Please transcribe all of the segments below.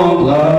répondra.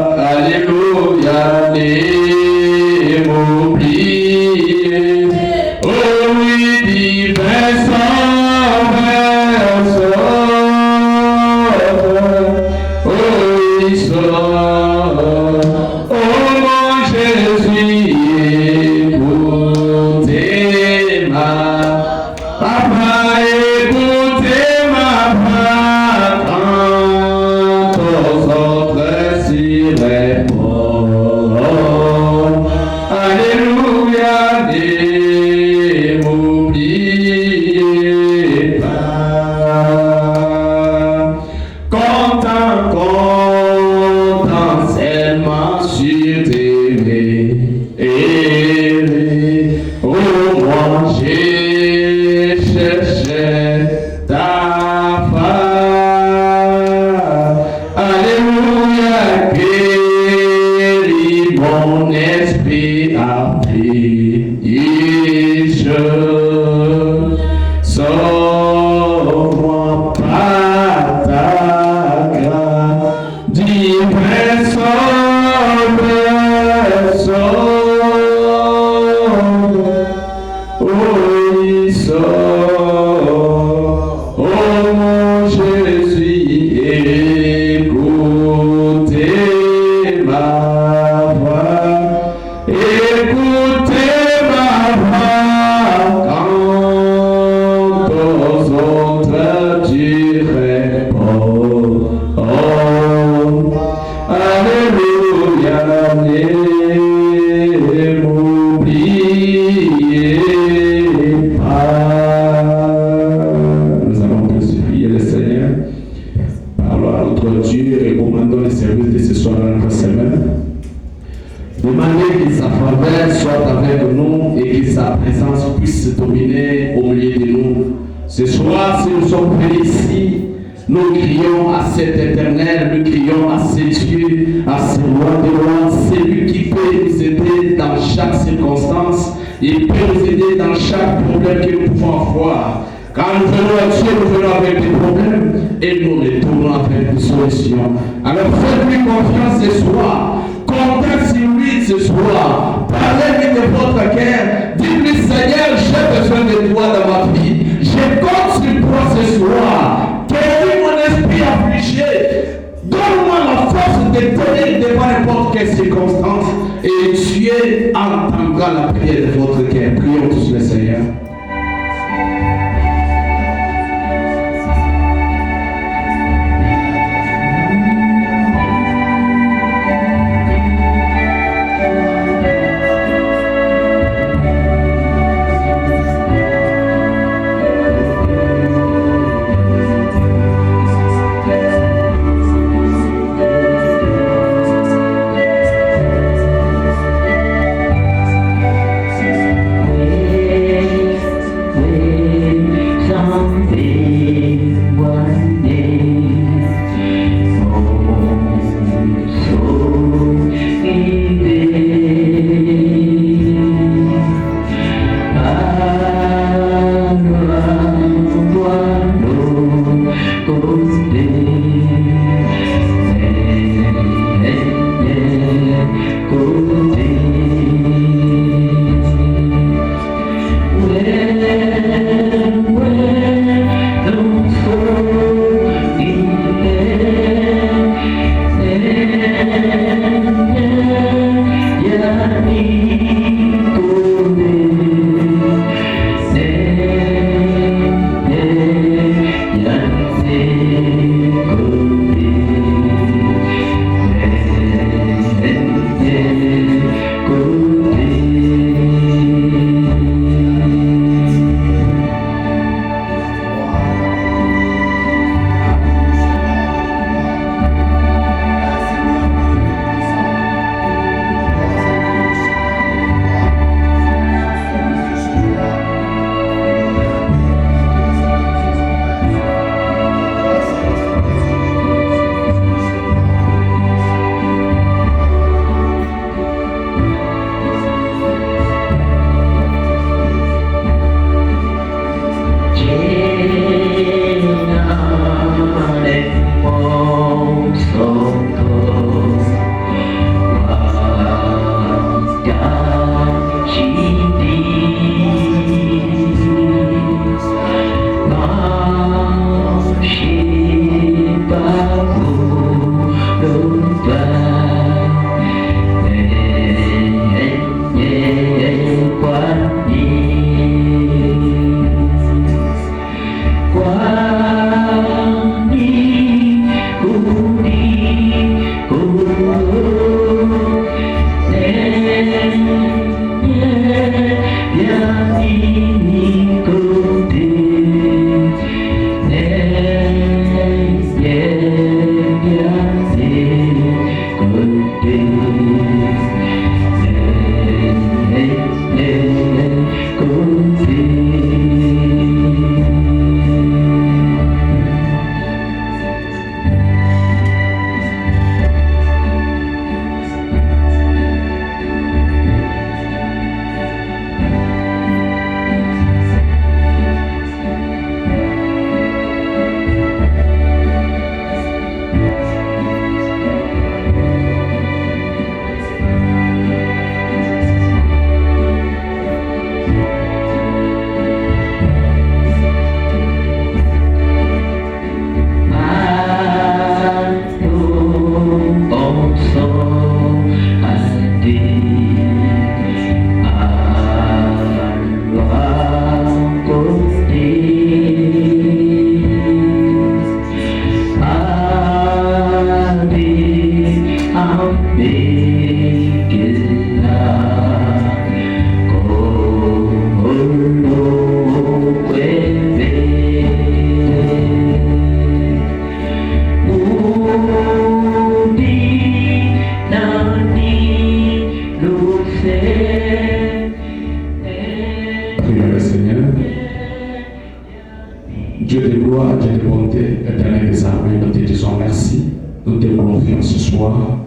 Dieu de gloire, Dieu de bonté, éternel des armées, nous te disons merci, nous te glorifions ce soir.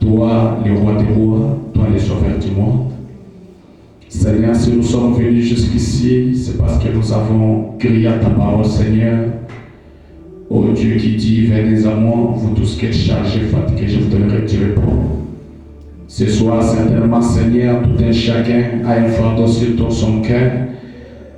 Toi, le roi des rois, toi, le sauveur du monde. Seigneur, si nous sommes venus jusqu'ici, c'est parce que nous avons crié à ta parole, Seigneur. Ô Dieu qui dit, venez à moi, vous tous qui êtes chargés, fatigués, je vous donnerai du repos. Ce soir, certainement, Seigneur, tout un chacun a un fardeau sur son cœur.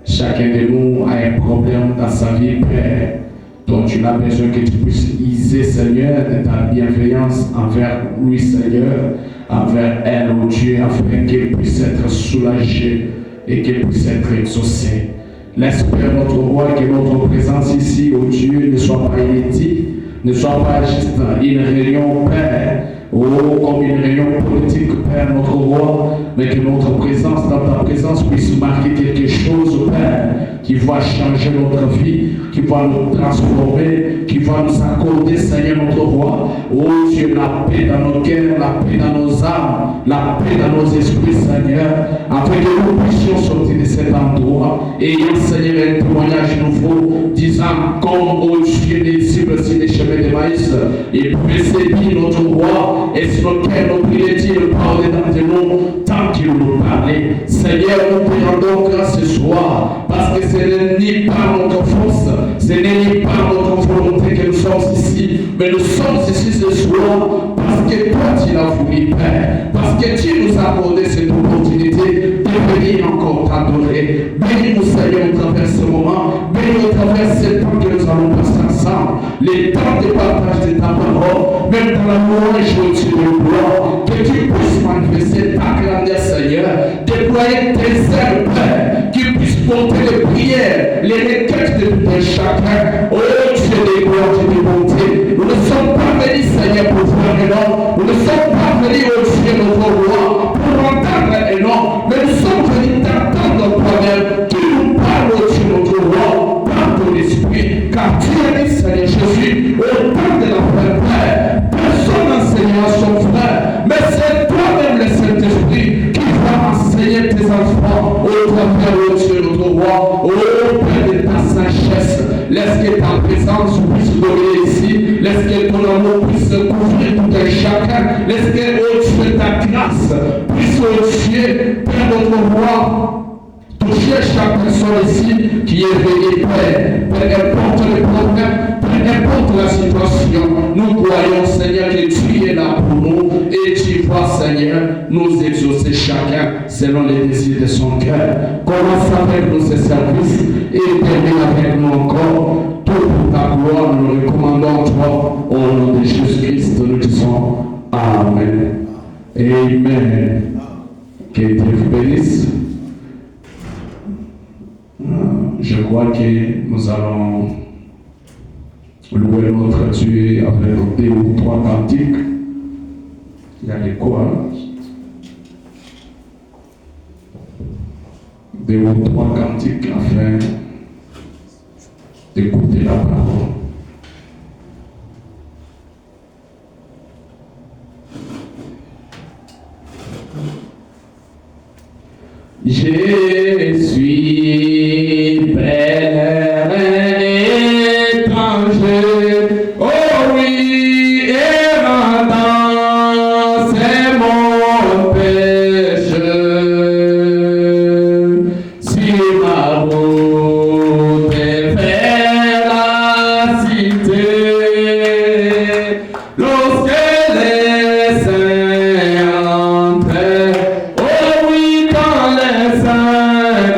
Chacun de nous a un problème dans sa vie, Père, dont tu as besoin que tu puisses user, Seigneur, de ta bienveillance envers lui, Seigneur, envers elle, oh Dieu, afin qu'elle puisse être soulagée et qu'elle puisse être exaucée. Laisse, Père, notre roi, que notre présence ici, oh Dieu, ne soit pas inutile, ne soit pas juste une réunion, Père, comme une réunion politique, Père, notre roi, mais que notre présence, dans ta présence, puisse marquer quelque chose, Père, qui va changer notre vie, qui va nous transformer, qui va nous accorder, Seigneur, notre roi. Oh Dieu, la paix dans nos cœurs, la paix dans nos âmes, la paix dans nos esprits, Seigneur, afin que nous puissions sortir de cet endroit et Seigneur, un témoignage nouveau, disant, comme, oh Dieu, les disciples sur les chemins de maïs, et précédit notre roi, et sur lequel nos prières parlent dans de nous, tant qu'il nous parlait. Seigneur, nous te rendons grâce ce soir, parce que ce n'est ni par notre force, ce n'est ni par notre volonté que nous sommes ici, mais nous sommes ici ce soir, parce que toi tu l'as voulu, Père, parce que tu nous as accordé cette opportunité de venir encore t'adorer. Bénis-nous, Seigneur, au travers ce moment, bénis-nous au travers ce temps que nous allons passer ensemble, les temps de partage de ta parole, même dans la louange au Dieu de gloire, que tu puisses manifester ta grandeur, Seigneur, déployer tes ailes, Père, qui puissent porter les prières, les requêtes de tout un chacun. Oh Dieu de gloire, Dieu de bonté, nous ne sommes pas venus, Seigneur, pour voir un homme, nous ne sommes pas venus, oh Dieu, notre roi, pour entendre un homme, mais nous sommes venus t'attendre toi-même, qui nous parle, oh Dieu, notre roi, par ton esprit, car tu as dit, Seigneur Jésus, au temps de la Père, personne n'enseignera son frère, mais c'est toi-même le Saint-Esprit qui va enseigner tes enfants au travers, oh Dieu, notre roi, au Père de ta sagesse. Laisse que ta présence puisse dominer ici, laisse que ton amour puisse couvrir tout un chacun, laisse que, oh Dieu, ta grâce puisse, oh Dieu, Père notre roi, toucher chaque personne ici qui est venue, Père, peu importe le problème, peu importe la situation, nous croyons, Seigneur, que tu es là pour nous et tu vas, Seigneur, nous exaucer chacun selon les désirs de son cœur. Commence avec nous ce service et termine avec nous encore. Tout pour ta gloire, nous le recommandons toi. Au nom de Jésus-Christ, nous disons Amen. Amen. Que Dieu vous bénisse. Je crois que nous allons louer notre Dieu avec 2 ou 3 cantiques. Il y a les quoi? 2 ou 3 cantiques afin d'écouter la parole. Je suis pèlerin étranger, oh oui, errant, c'est mon péché. Si ma route est vers la cité, lorsque les saints entrent, oh oui, quand les saints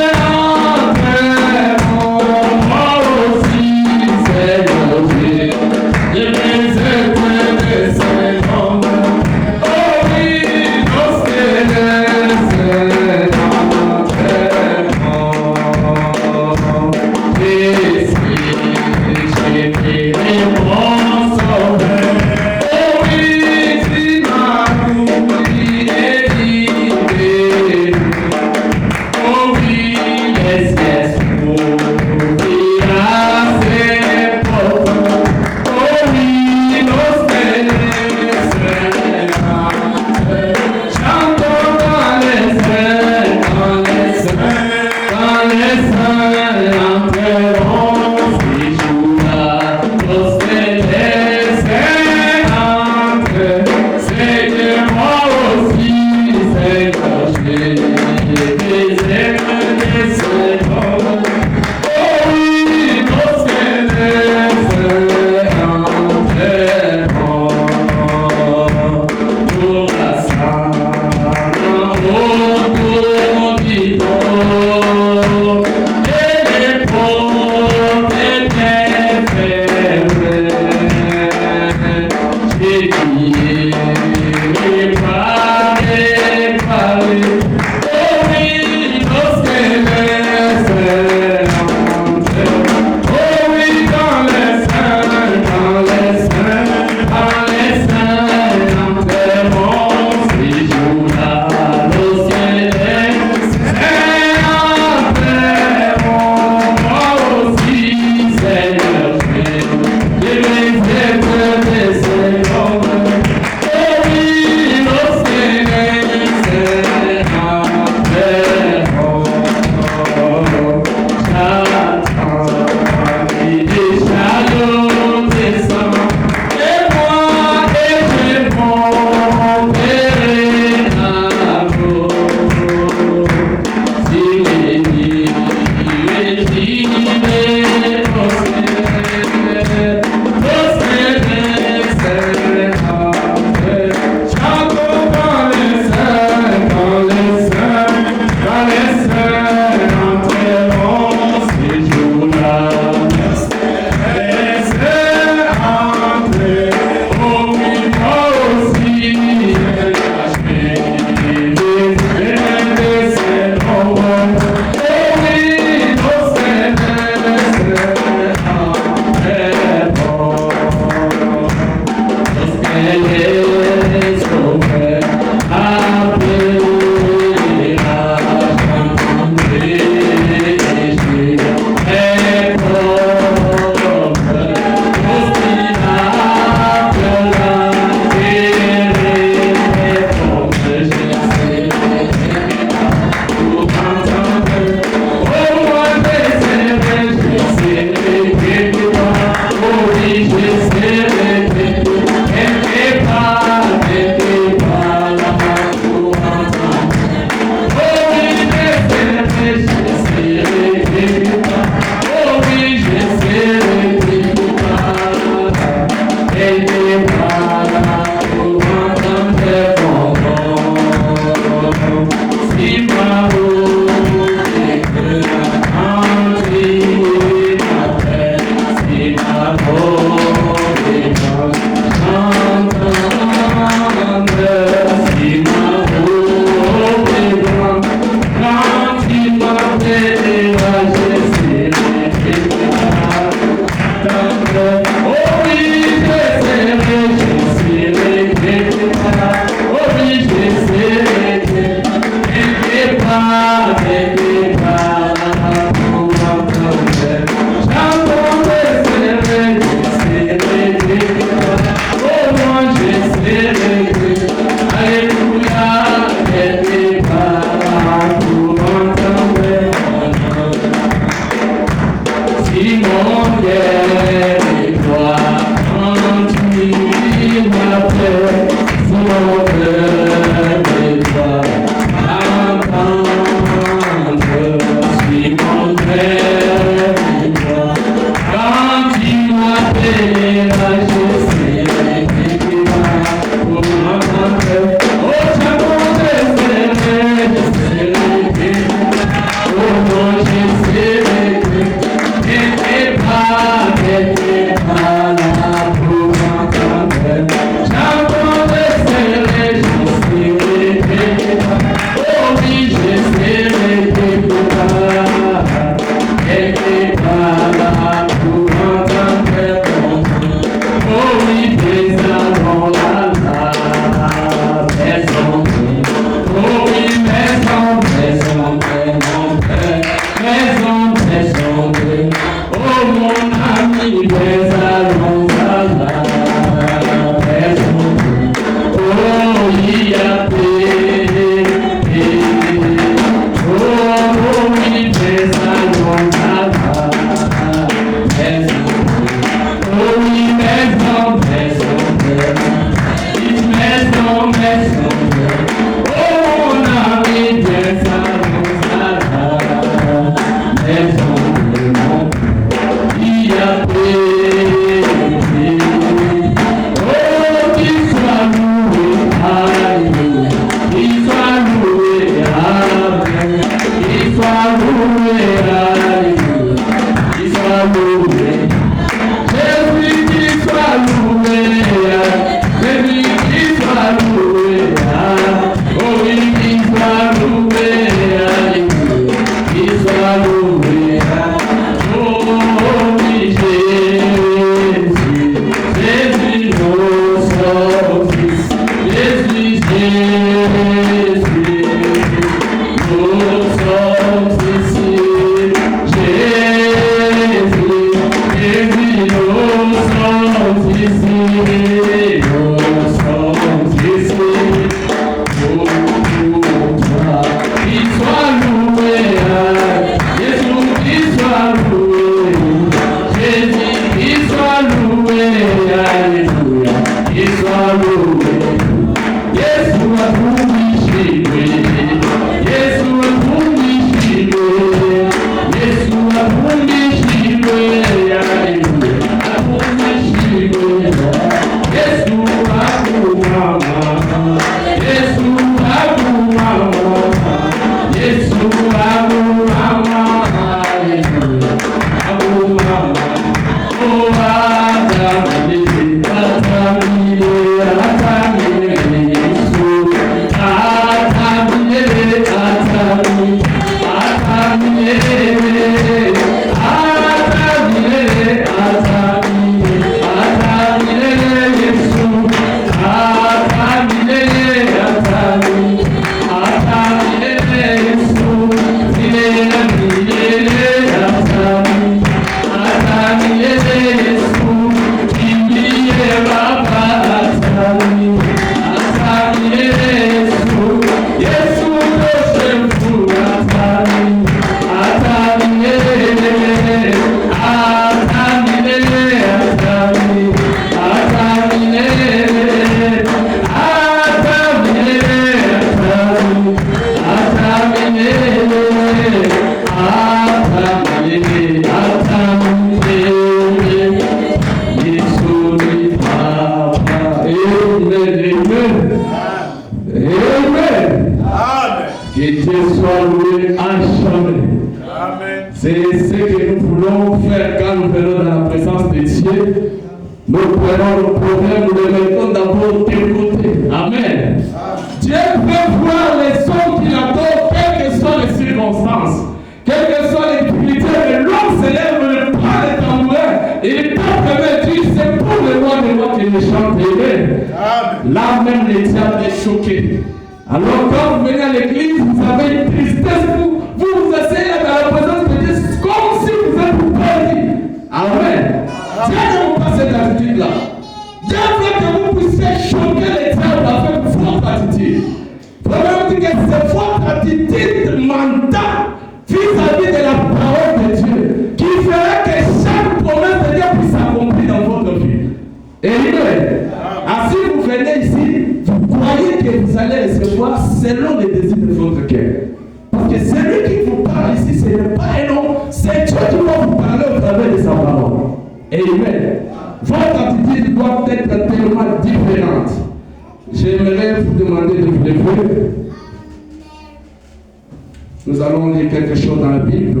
Nous allons lire quelque chose dans la Bible.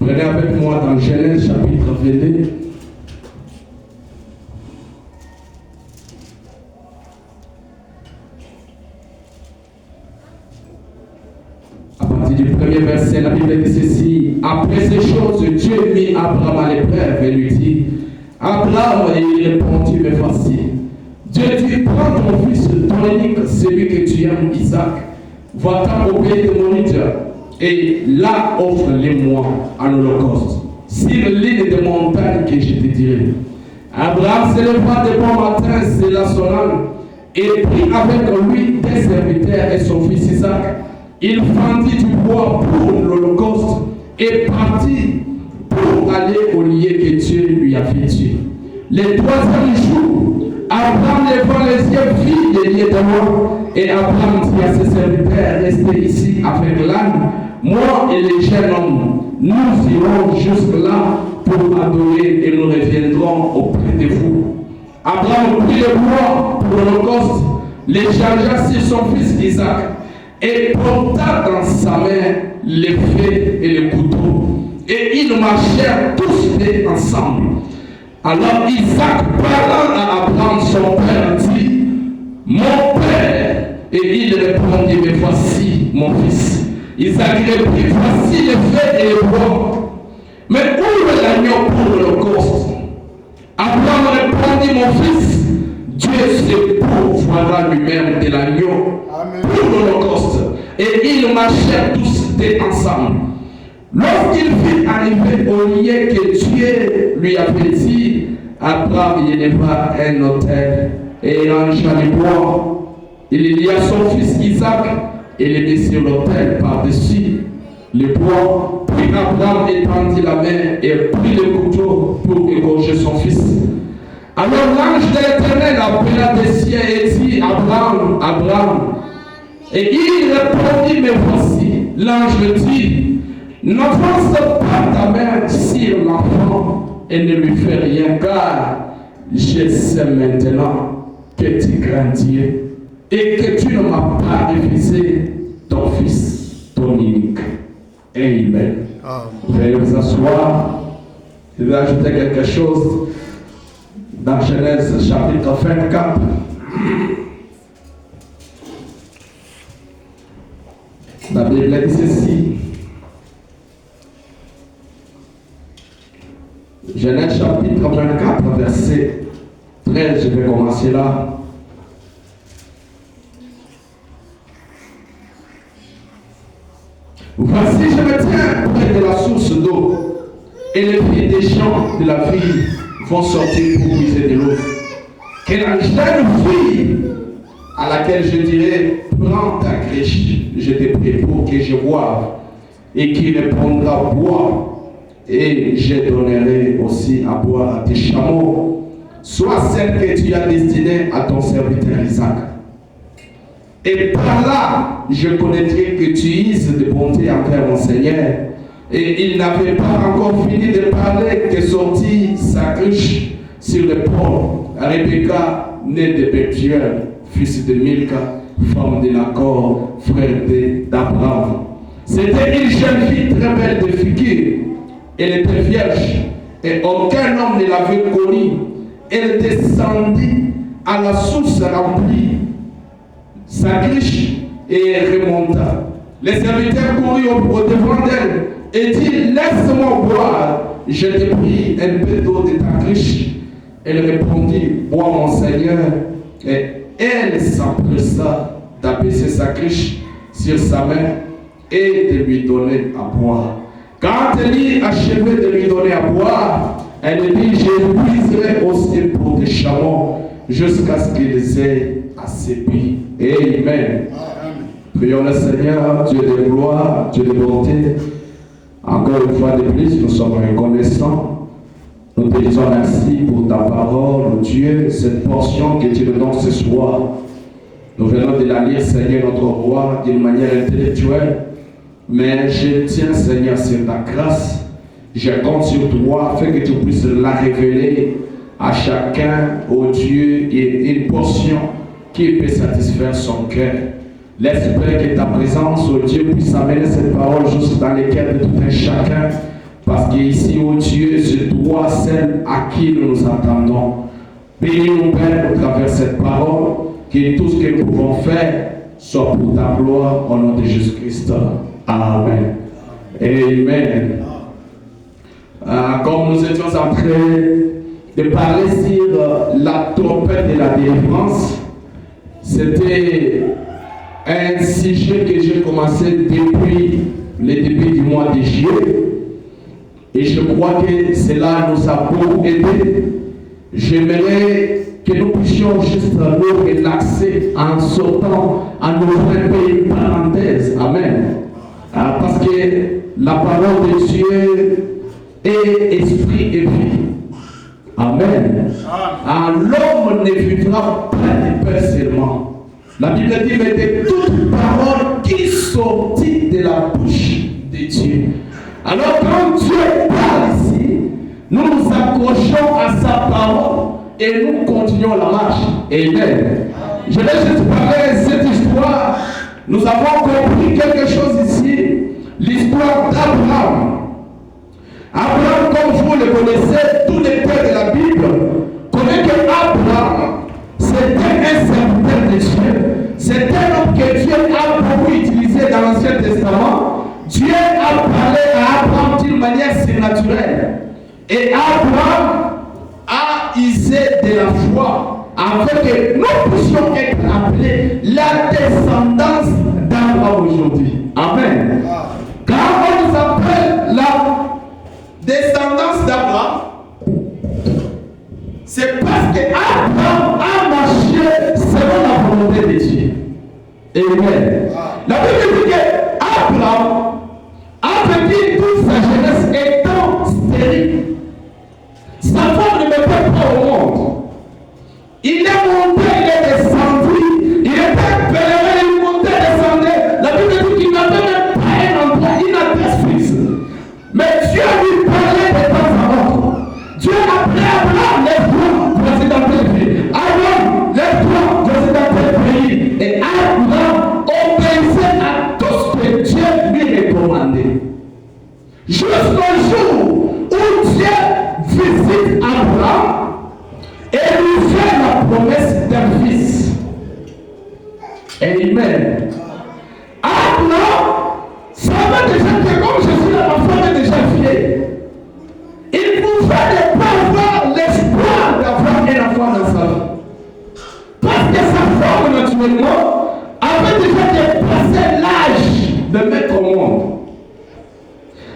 Prenez avec moi dans Genèse chapitre 22. À partir du premier verset, la Bible dit ceci. Après ces choses, Dieu mit Abraham à l'épreuve et lui dit, Abraham, et il répondit, mais voici. Dieu dit, prends ton fils, ton unique, celui que tu aimes, Isaac, va-t'en au pays de mon Dieu, et là offre-les-moi en holocauste, sur l'île de montagne que je te dirai. Abraham se leva de bon matin, sella son âne, et prit avec lui des serviteurs et son fils Isaac. Il fendit du bois pour l'holocauste et partit pour aller au lieu que Dieu lui a fait tuer. Le troisième jour, Abraham levant les yeux vit des lieux de mort, et Abraham dit à ses serviteurs, restez ici avec l'âne, moi et les jeunes hommes, nous irons jusque-là pour adorer et nous reviendrons auprès de vous. Abraham prit le bois pour l'holocauste, les chargea sur son fils Isaac et porta dans sa main l'épée et le couteau. Et ils marchèrent tous deux ensemble. Alors Isaac, parlant à Abraham son père, dit: Mon père. Et il répondit: Mais voici mon fils. Isaac reprit: Voici l'épée et le bois. Mais où est l'agneau pour l'Holocauste? Abraham répondit: Mon fils, Dieu se pourvoira lui-même de l'agneau pour l'Holocauste. Et ils marchèrent tous deux ensemble. Lorsqu'il fut arrivé au lieu que Dieu lui avait dit, Abraham y éleva un autel et il rangea les bois. Il lia son fils Isaac et le mit sur l'autel par-dessus les bois. Puis Abraham étendit la main et prit le couteau pour égorger son fils. Alors l'ange de l'Éternel appela des cieux et dit: Abraham, Abraham. Et il répondit: Mais voici. L'ange le dit: N'avance pas ta main sur l'enfant et ne lui fais rien, car je sais maintenant que tu grandis et que tu ne m'as pas refusé ton fils, ton unique. Amen. Veuillez vous asseoir. Je vais ajouter quelque chose dans Genèse chapitre 24. La Bible dit ceci. Genèse chapitre 24, verset 13, je vais commencer là. Voici, je me tiens près de la source d'eau, et les filles des champs de la ville vont sortir pour puiser de l'eau. Que la jeune fille à laquelle je dirai: Prends ta crèche, je te prie pour que je boive, et qui répondra: Bois. Et je donnerai aussi à boire à tes chameaux, soit celle que tu as destinée à ton serviteur Isaac. Et par là, je connaîtrai que tu uses de bonté envers mon Seigneur. Et il n'avait pas encore fini de parler que sortit sa cruche sur le port. Rebecca, née de Bethuel, fils de Milka, femme de Nacor, frère d'Abraham. C'était une jeune fille très belle de figure. Elle était vierge et aucun homme ne l'avait connue. Elle descendit à la source remplie sa cruche et remonta. Les serviteurs coururent au-devant d'elle et dit: Laisse-moi boire, je te prie, un peu d'eau de ta cruche. Elle répondit: Bois, mon Seigneur. Et elle s'empressa d'abaisser sa cruche sur sa main et de lui donner à boire. Quand elle eut achevé de lui donner à boire, elle dit: Je puiserai aussi pour des chameaux jusqu'à ce qu'ils aient assez bu. Amen. Prions le Seigneur, Dieu de gloire, Dieu de bonté. Encore une fois de plus, nous sommes reconnaissants. Nous te disons merci pour ta parole, Dieu, cette portion que tu nous donnes ce soir. Nous venons de la lire, Seigneur, notre roi, d'une manière intellectuelle. Mais je tiens, Seigneur, sur ta grâce. Je compte sur toi afin que tu puisses la révéler à chacun, ô Dieu, et une portion qui peut satisfaire son cœur. Laisse-moi que ta présence, ô Dieu, puisse amener cette parole juste dans les cœurs de tout un chacun. Parce qu'ici, ô Dieu, c'est toi seul à qui nous nous attendons. Bénis-nous, Père, au travers de cette parole, que tout ce que nous pouvons faire soit pour ta gloire, au nom de Jésus-Christ. Amen. Amen. Comme nous étions en train de parler sur la trompette de la délivrance, c'était un sujet que j'ai commencé depuis le début du mois de juillet. Et je crois que cela nous a beaucoup aidé. J'aimerais que nous puissions juste nous relaxer en sortant, en ouvrant un peu une parenthèse. Amen. Parce que la parole de Dieu est esprit et vie. Amen. L'homme ne vivra pas de pain seulement. La Bible dit: mais de toute parole qui sortit de la bouche de Dieu. Alors quand Dieu parle ici, nous nous accrochons à sa parole et nous continuons la marche. Amen. je vais juste parler de cette histoire. Nous avons compris quelque chose ici. L'histoire d'Abraham. Abraham, comme vous le connaissez, tout lecteur de la Bible connaît que Abraham, c'était un serviteur de Dieu. C'est un homme que Dieu a beaucoup utilisé dans l'Ancien Testament. Dieu a parlé à Abraham d'une manière surnaturelle. Et Abraham a usé de la foi afin que nous puissions être appelés la descendance d'Abraham aujourd'hui. Amen. Quand on nous appelle la descendance d'Abraham, c'est parce que Abraham a marché selon la volonté de Dieu. Amen. La Bible dit que Abraham a vécu toute sa jeunesse étant stérile. Sa femme ne mettait pas au monde. Il est monté, il est descendu. Il était pèlerin, il montait, descendait. La Bible dit qu'il n'avait même pas un endroit, une adresse fixe. Mais Dieu lui parlait de temps à autre. Dieu appelait Abraham, lève-toi, voici dans tel pays. Abraham, lève-toi, voici dans tel pays. Et Abraham obéissait à tout ce que Dieu lui recommandait. Jusqu'au jour où Dieu visite Abraham et lui fait la promesse d'un fils. Amen. Abraham savait déjà que comme Jésus, ma femme est déjà vieille, il pouvait ne pas avoir l'espoir d'avoir un enfant dans sa vie. Parce que sa femme, naturellement, avait déjà dépassé l'âge de mettre au monde.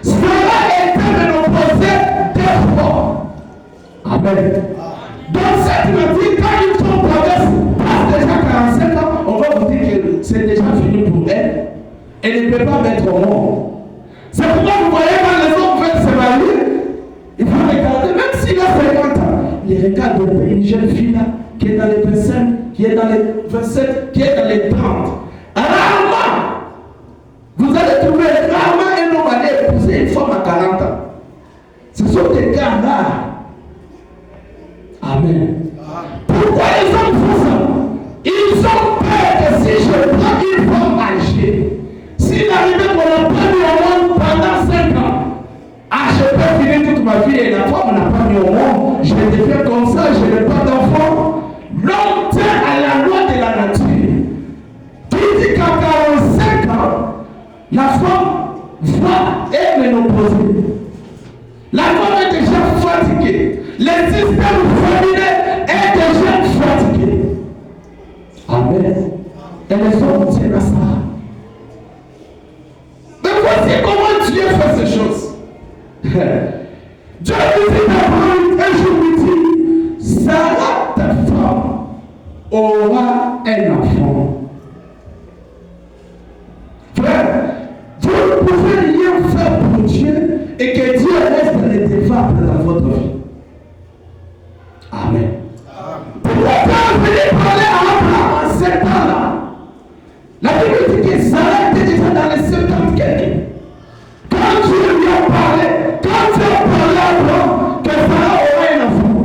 Sarah était ménopausée 2 fois. Amen. Dans cette matinée, quand ils sont passe déjà 45 ans, on va vous dire que c'est déjà fini pour elle. Elle ne peut pas mettre au monde. C'est pourquoi vous voyez quand les hommes veulent se marier, il faut regarder, même s'il a 50 ans, il regarde une jeune fille là, qui est dans les 25, qui est dans les 27, qui est dans les 30. Rarement, vous allez trouver rarement un homme aller épouser une femme à 40 ans. Ce sont des gars rares. Amen. Pourquoi les hommes font ça? Ils ont peur que si je prends une femme âgée, s'il arrivait qu'on n'a pas mis au monde pendant 5 ans, je peux finir toute ma vie et la femme n'a pas mis au monde, je deviens comme ça, je n'ai pas d'enfant. L'homme tient à la loi de la nature. Qui dit qu'à 45 ans, la femme va être ménopausée. La femme est déjà fatiguée. Le système familial est déjà fatigué. Amen. Et les hommes tiennent à ça. Mais voici comment Dieu fait ces choses. Dieu dit d'Abraham un jour lui dit, Sarah, ta femme, aura un enfant. Frère, vous ne pouvez rien faire pour Dieu et que Dieu reste dans les défaillances dans votre vie. Amen. Pourquoi quand vous venez parler à Abraham en 7 ans là, la Bible dit que Sarah était déjà dans les 70 quelques. Quand Dieu lui a parlé, quand Dieu a parlé à Abraham, que Sarah aurait un enfant,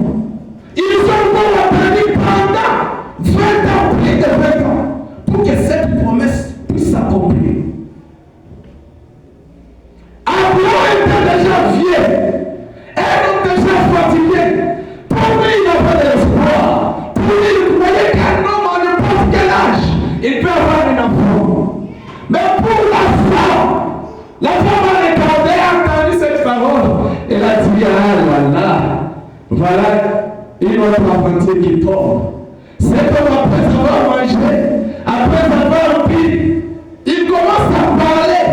ils ont encore attendu pendant 20 ans, plus de 20 ans, pour que cette promesse puisse s'accomplir. Abraham était déjà vieux, un homme déjà fatigué. Pour lui, il n'a pas d'espoir. Pour lui, il croyait qu'un homme à n'importe quel âge, il peut avoir un enfant. Mais pour la femme a regardé, a entendu cette parole. Elle a dit, ah là là, voilà une autre aventure qui tombe. Cet homme, après avoir mangé, après avoir bu, il commence à parler.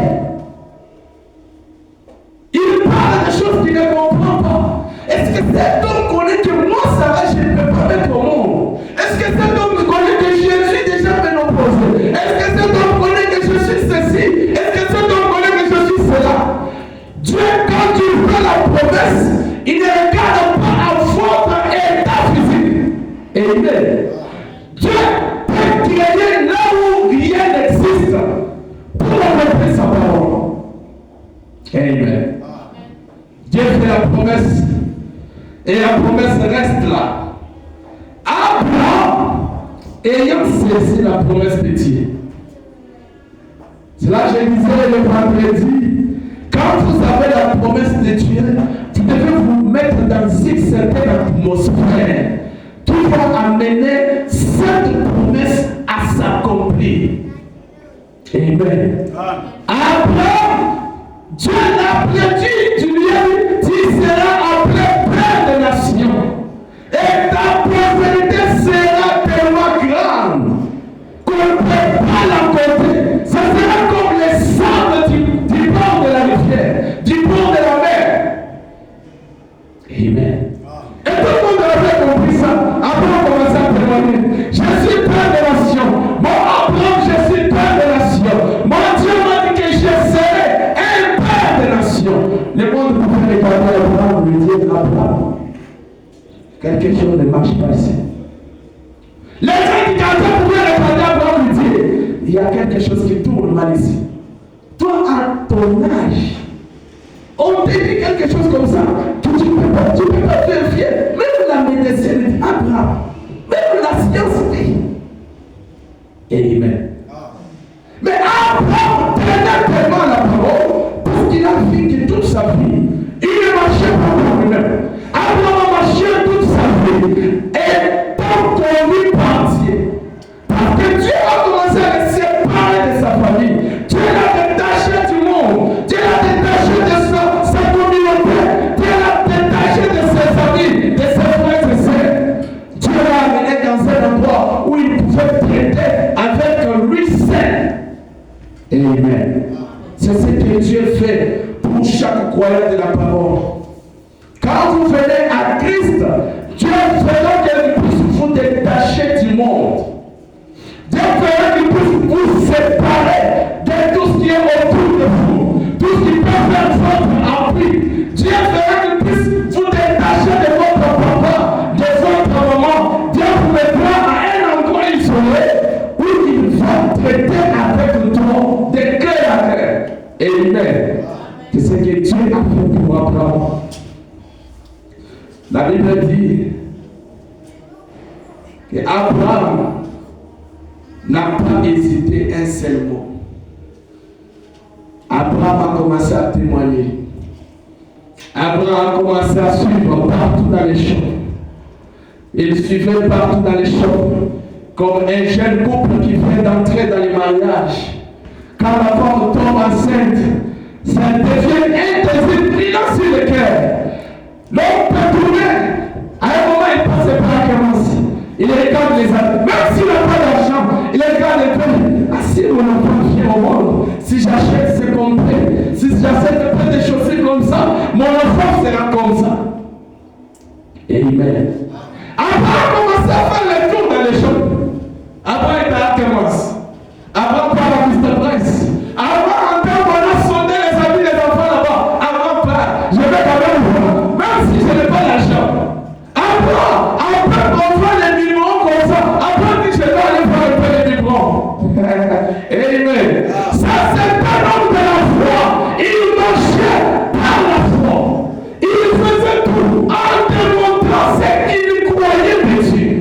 Il parle des choses qu'il ne comprend pas. Est-ce que cet homme connaît que moi, Sarah, je ne peux pas mettre au monde? Est-ce que cet homme connaît que je suis déjà ménopausé? Est-ce que cet homme connaît que je suis ceci? Est-ce que cet homme connaît que je suis cela? Dieu, quand il fait la promesse, il ne regarde pas à votre état physique. Amen. Dieu peut créer là où rien n'existe pour répéter sa parole. Amen. Dieu fait la promesse et la promesse reste là. Abraham ayant saisi la promesse de Dieu. C'est là que je disais le vendredi, quand vous avez la promesse de Dieu, vous devez vous mettre dans une certaine atmosphère qui va amener cette promesse à s'accomplir. Amen. Abraham, Dieu l'a prédit, tu lui as dit, tu seras appelé père de nations. Et ta prospérité sera tellement grande qu'on ne peut pas la compter. Ça sera comme les sables du bord de la rivière, du bord de la mer. Amen. Et tout le monde avait compris ça. Abraham commençait à témoigner. Je suis père de nations. Mon Abraham, je suis père de nations. Mon Dieu m'a dit que je serai un père de nations. Le monde pouvait regarder Abraham, lui dire Abraham, quelque chose ne marche pas ici. Les indicateurs pouvaient regarder Abraham, lui dire il y a quelque chose qui tourne mal ici. Toi, à ton âge, on te dit quelque chose comme ça, que tu ne peux pas vérifier. Même la médecine dit Abraham, même la science dit. Amen. Mais Abraham tenait tellement la parole parce qu'il a vécu toute sa vie. Il ne marchait pas pour lui-même. Abraham a marché toute sa vie. Et tant qu'on lui partit, parce que Dieu a commencé à le séparer de sa famille. Dieu l'a détaché du monde. Dieu l'a détaché de sa communauté. Dieu l'a détaché de ses amis, de ses frères et sœurs. Dieu l'a amené dans un endroit où il pouvait traiter avec lui seul. Amen. C'est ce que Dieu fait pour chaque croyant de la parole. Quand vous venez à Christ, Dieu fera qu'il puisse vous détacher du monde. Dieu fera qu'il puisse vous séparer de tout ce qui est autour de vous, tout ce qui peut faire votre appui. Dieu fera qu'il puisse vous détacher de votre papa, de votre maman. Dieu vous mettra à un endroit isolé où il va traiter avec toi de cœur à cœur. Amen. C'est ce que Dieu a fait pour Abraham. La Bible dit qu'Abraham n'a pas hésité un seul mot. Abraham a commencé à témoigner. Abraham a commencé à suivre partout dans les champs. Il suivait partout dans les champs comme un jeune couple qui vient d'entrer dans les mariages. Quand la femme tombe enceinte, ça devient un désir brillant sur le cœur. L'homme peut tourner. À un moment, il passe par la commence. Il regarde les amis. Même s'il n'a pas d'argent, il regarde les pays. Ah, si mon enfant vient au monde, si j'achète ce complet, si j'achète peut-être des chaussures comme ça, mon enfant sera comme ça. Amen. Après, a commencé à faire les tours dans les champs. Après, il était à Kemas. Après, par la Mr. Price. Avant, en temps, on a sondé les amis des enfants là-bas. Avant, pas. Je vais quand même voir. Même si je n'ai pas l'argent. Après, on voit les numéros comme ça. Après, je dois aller voir un peu les numéros. Amen. Ça, c'est un homme de la foi. Il marchait par la foi. Il faisait tout en démontrant ce qu'il croyait de Dieu.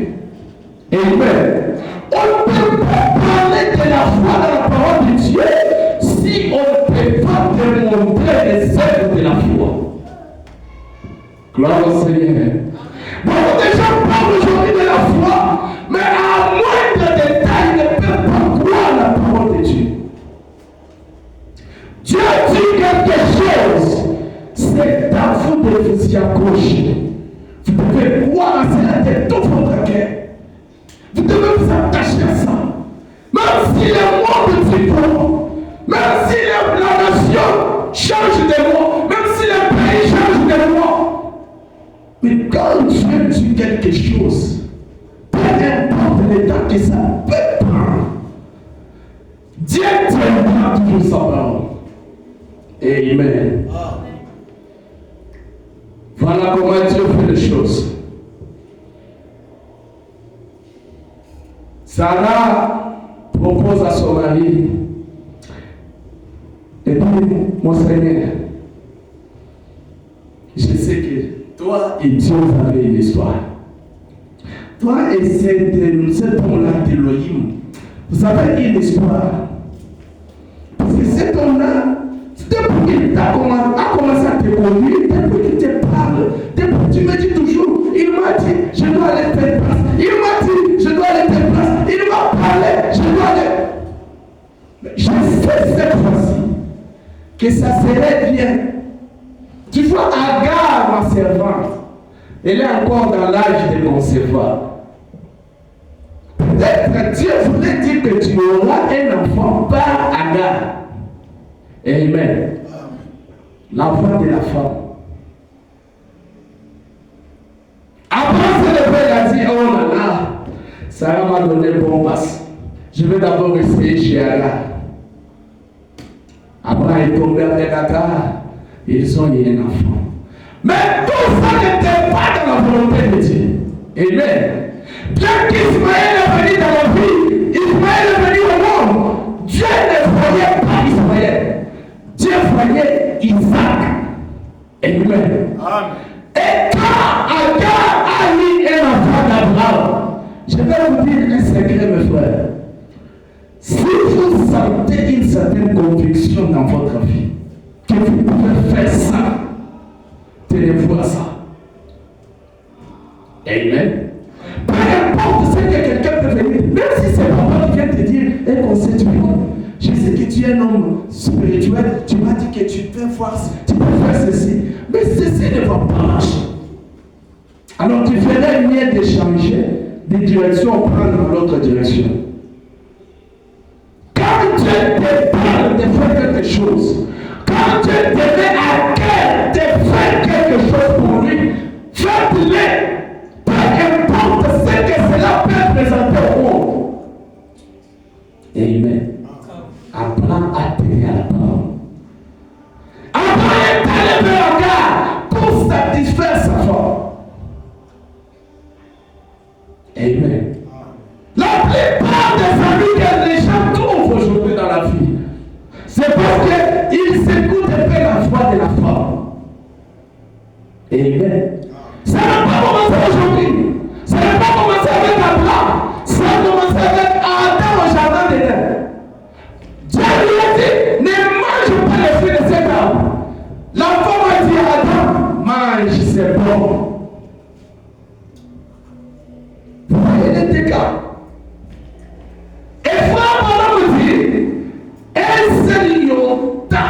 Amen. On ne peut pas parler de la foi dans la parole de Dieu si on ne peut pas démontrer les œuvres de la foi. Gloire au Seigneur. Beaucoup de gens parlent aujourd'hui de la foi, mais à moindre détail, ils ne peuvent pas croire la parole de Dieu. Dieu dit quelque chose, c'est à vous de vous y accrocher. Vous devez croire à cela de tout votre cœur. Vous devez vous attacher à ça. Même si le monde dit quoi, même si la nation change de moi, même si le pays change de moi. Mais quand Dieu dit quelque chose, peu importe l'état que ça peut prendre, Dieu tiendra toujours sa parole. Amen. Voilà comment Dieu fait les choses. Sarah propose à son mari, et dit, mon Seigneur, je sais que toi et Dieu, vous avez une histoire. toi et cet homme-là d'Elohim, vous avez une histoire. Parce que cet homme-là, depuis qu'il a commencé à te conduire, depuis qu'il te parle, depuis que tu me dis toujours, il m'a dit, je dois aller telle place. Il m'a dit, je dois aller telle place. Il m'a parlé, je dois aller. Je sais cette fois-ci que ça serait bien. Tu vois, Agar, ma servante, elle est encore dans l'âge de concevoir. Peut-être Dieu voulait dire que tu auras un enfant par Agar. Amen. L'enfant de la femme. Après, c'est le père a dit, oh là là, Sarah m'a donné bon passe. Je vais d'abord essayer chez Agar. Après, il est tombé avec Agar. Ils ont eu un enfant. Mais tout ça n'était pas dans la volonté de Dieu. Amen. Bien qu'Ismaël est venu dans la vie, Ismaël est venu au monde. Dieu ne voyait pas Ismaël. Dieu voyait Isaac. Amen. Et quand Agar a eu un enfant d'Abraham, je vais vous dire un secret, mes frères. Si vous sentez une certaine conviction dans votre vie, que vous pouvez faire ça, tenez-vous à ça. Amen. Peu importe ce que quelqu'un peut venir, même si c'est papa qui vient te dire un conseil, tu vois, je sais que tu es un homme spirituel, tu m'as dit que tu peux voir, tu peux faire ceci, mais ceci ne va pas marcher. Alors tu ferais mieux de changer de direction, prendre l'autre direction. Quand Dieu te parle de faire quelque chose, quand Dieu te met à cœur de faire quelque chose pour lui, faites-le. Peu importe ce que cela peut présenter au monde. Amen. Apprends à tenir la parole. Apprends à t'aller vers Agar pour satisfaire sa femme. Amen. La plupart des amis que les gens trouvent aujourd'hui dans la vie, c'est parce qu'ils s'écoutent un peu la voix de la femme. Amen. Ça n'a pas commencé aujourd'hui. Ça n'a pas commencé avec Abraham. Ça a commencé avec Adam au jardin d'Éden. Dieu lui a dit, ne mange pas les fruits de cet arbre. La femme a dit à Adam, mange, c'est bon. Vous voyez les dégâts. Et frère, pendant me dit, un seul iota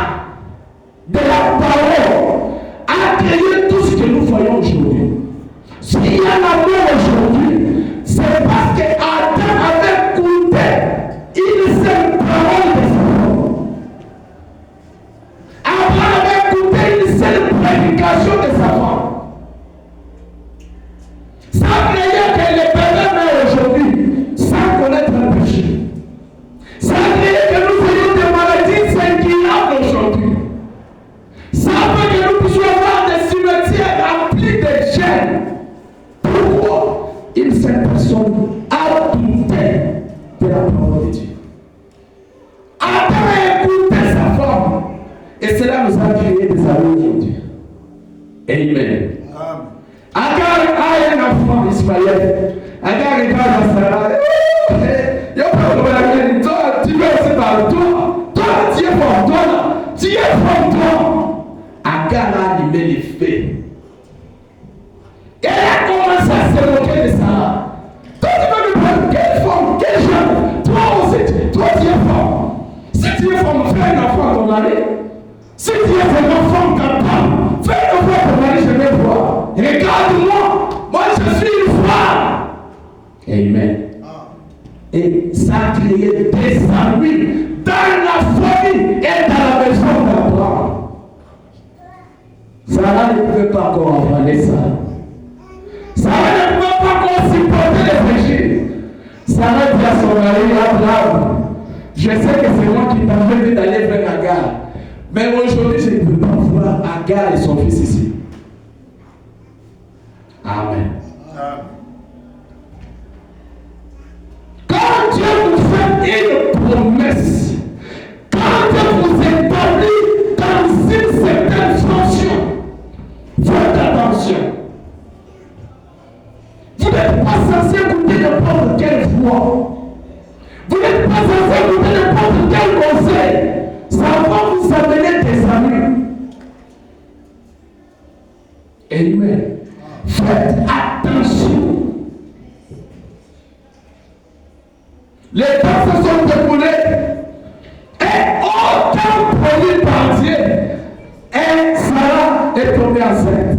de la parole a créé tout ce que nous voyons aujourd'hui. S'il y a l'amour aujourd'hui, c'est parce que Adam avait écouté une seule parole de sa femme. Abraham avait écouté une seule prédication de sa femme. Ça a créé que les bébés meurent aujourd'hui sans connaître le péché. Ça a créé que nous ayons des maladies incurables aujourd'hui. Ça a fait que nous puissions avoir des cimetières remplis de gènes. Pourquoi une seule personne a douté de la parole de Dieu? Adam a écouté sa femme. Et cela nous a créé des amis aujourd'hui. Amen. Agar a un enfant, Ismaël. Agar regarde à Sarah. Il n'y a pas de problème. Toi, tu veux aussi par toi. Toi, tu es fort. Toi, tu es fort. Toi. Agar a allumé les faits. Elle a commencé à se moquer de Sarah. Toi, tu vas me dire, quelle femme, quelle jeune. Toi aussi, toi, tu es fort. Si tu es fort, fais un enfant à ton mari. Si tu es vraiment femme capable, fais un enfant à ton mari, je vais voir. Regarde-moi, moi je suis une femme. Amen. Et ça a créé des amis dans la famille et dans la maison d'Abraham. Sarah ne pouvait pas encore avaler ça. Sarah ne pouvait pas encore supporter les péchés. Sarah dit à son mari, Abraham, je sais que c'est moi qui t'avais dit d'aller vers Agar. Mais aujourd'hui, je ne peux pas voir Agar et son fils ici. Amen. Quand Dieu vous fait une promesse, quand Dieu vous établit dans une certaine fonction, faites attention. Vous n'êtes pas censé pensez écouter n'importe quel conseil, ça va vous amener des amis. Amen. Faites attention. Les temps se sont écoulés et aucun produit par Dieu. Et Sarah est tombée enceinte.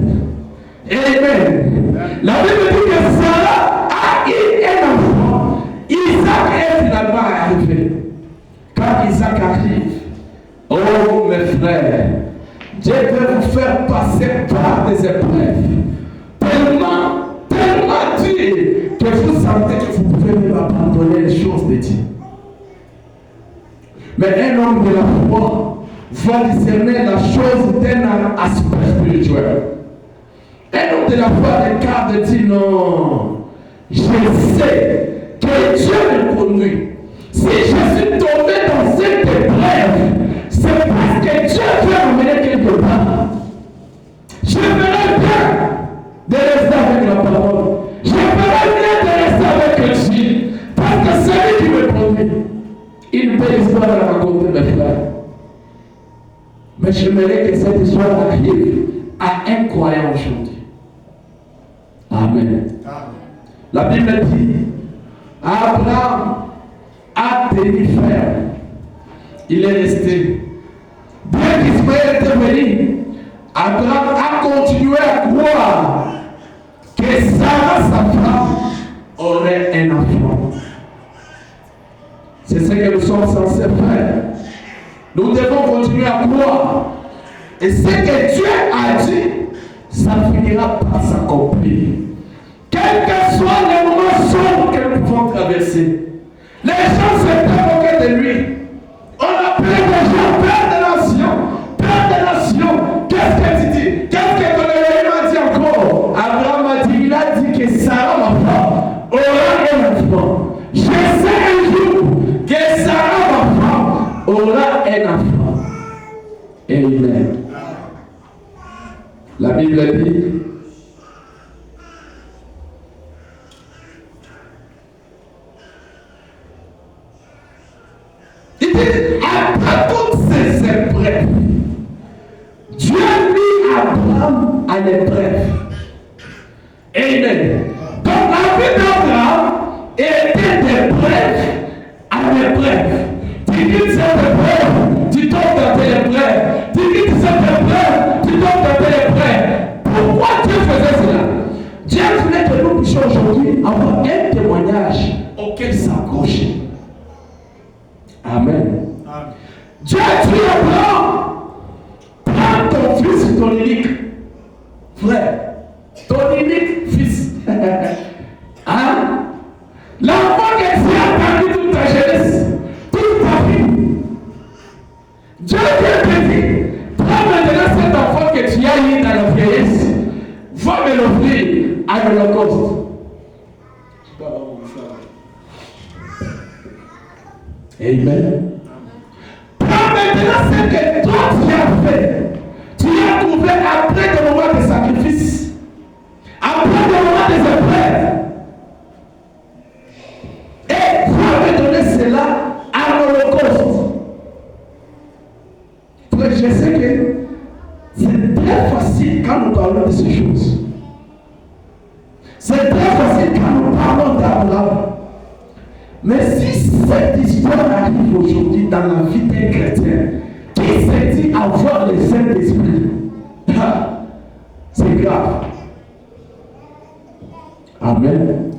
Amen. La Bible dit que Sarah a eu un enfant. Isaac est finalement arrivé. Quand Isaac arrive, oh mes frères, Dieu veut vous faire passer par des épreuves. Tellement dur que vous sentez que vous pouvez même abandonner les choses de Dieu. Mais un homme de la foi va discerner la chose d'un aspect spirituel. Un homme de la foi regarde et dit non, je sais que Dieu me conduit. Si je suis tombé dans cette épreuve, c'est parce que Dieu veut m'emmener quelque part. Je ferai bien de rester avec la parole. Je ferai bien de rester avec Dieu. Parce que c'est lui qui me conduit. Une belle histoire à raconter, mes frères. Mais j'aimerais que cette histoire arrive à un croyant aujourd'hui. Amen. La Bible dit, Abraham a tenu ferme. Il est resté. Bien qu'Ismaël était venu, Abraham a continué à croire que Sarah, sa femme, aurait un enfant. C'est ce que nous sommes censés faire. Nous devons continuer à croire. Et ce que Dieu a dit, ça finira par s'accomplir. Quels que soient les moments sombres que nous pouvons traverser, les gens se moquent de lui. On a plein de gens, plein de nations, plein de nations. Qu'est-ce que tu dis? Qu'est-ce que ton élément a dit encore? Abraham a dit, il a dit que Sarah, ma femme, aura un enfant. Je sais un jour que Sarah, ma femme, aura un enfant. Amen. La Bible dit, après toutes ces épreuves, Dieu mit Abraham à l'épreuve. Amen. Donc la vie d'Abraham était d'épreuve à l'épreuve. Tu quittes cette épreuve, tu tombes dans tes épreuves. Tu quittes cette épreuve, tu tombes dans tes épreuves. Pourquoi Dieu faisait cela? Dieu voulait que nous puissions aujourd'hui avoir un témoignage auquel s'accrocher. Amen. Dieu a dit à Abraham, prends ton fils, ton unique frère, ton unique fils. Hein? L'enfant que tu as attendu toute ta jeunesse, toute ta vie. Dieu te dit, prends maintenant cet enfant que tu as eu dans la vieillesse, va me l'offrir à l'Holocauste. Amen. Prends maintenant ce que toi tu as fait. Tu as trouvé après des moments de sacrifice, après des moments de épreuves. Et tu avais donné cela à l'Holocauste. Je sais que c'est très facile quand nous parlons de ces choses. C'est très facile quand nous parlons d'Abraham. Mais si cette histoire arrive aujourd'hui dans la vie d'un chrétien qui s'est dit avoir le Saint-Esprit, c'est grave. Amen.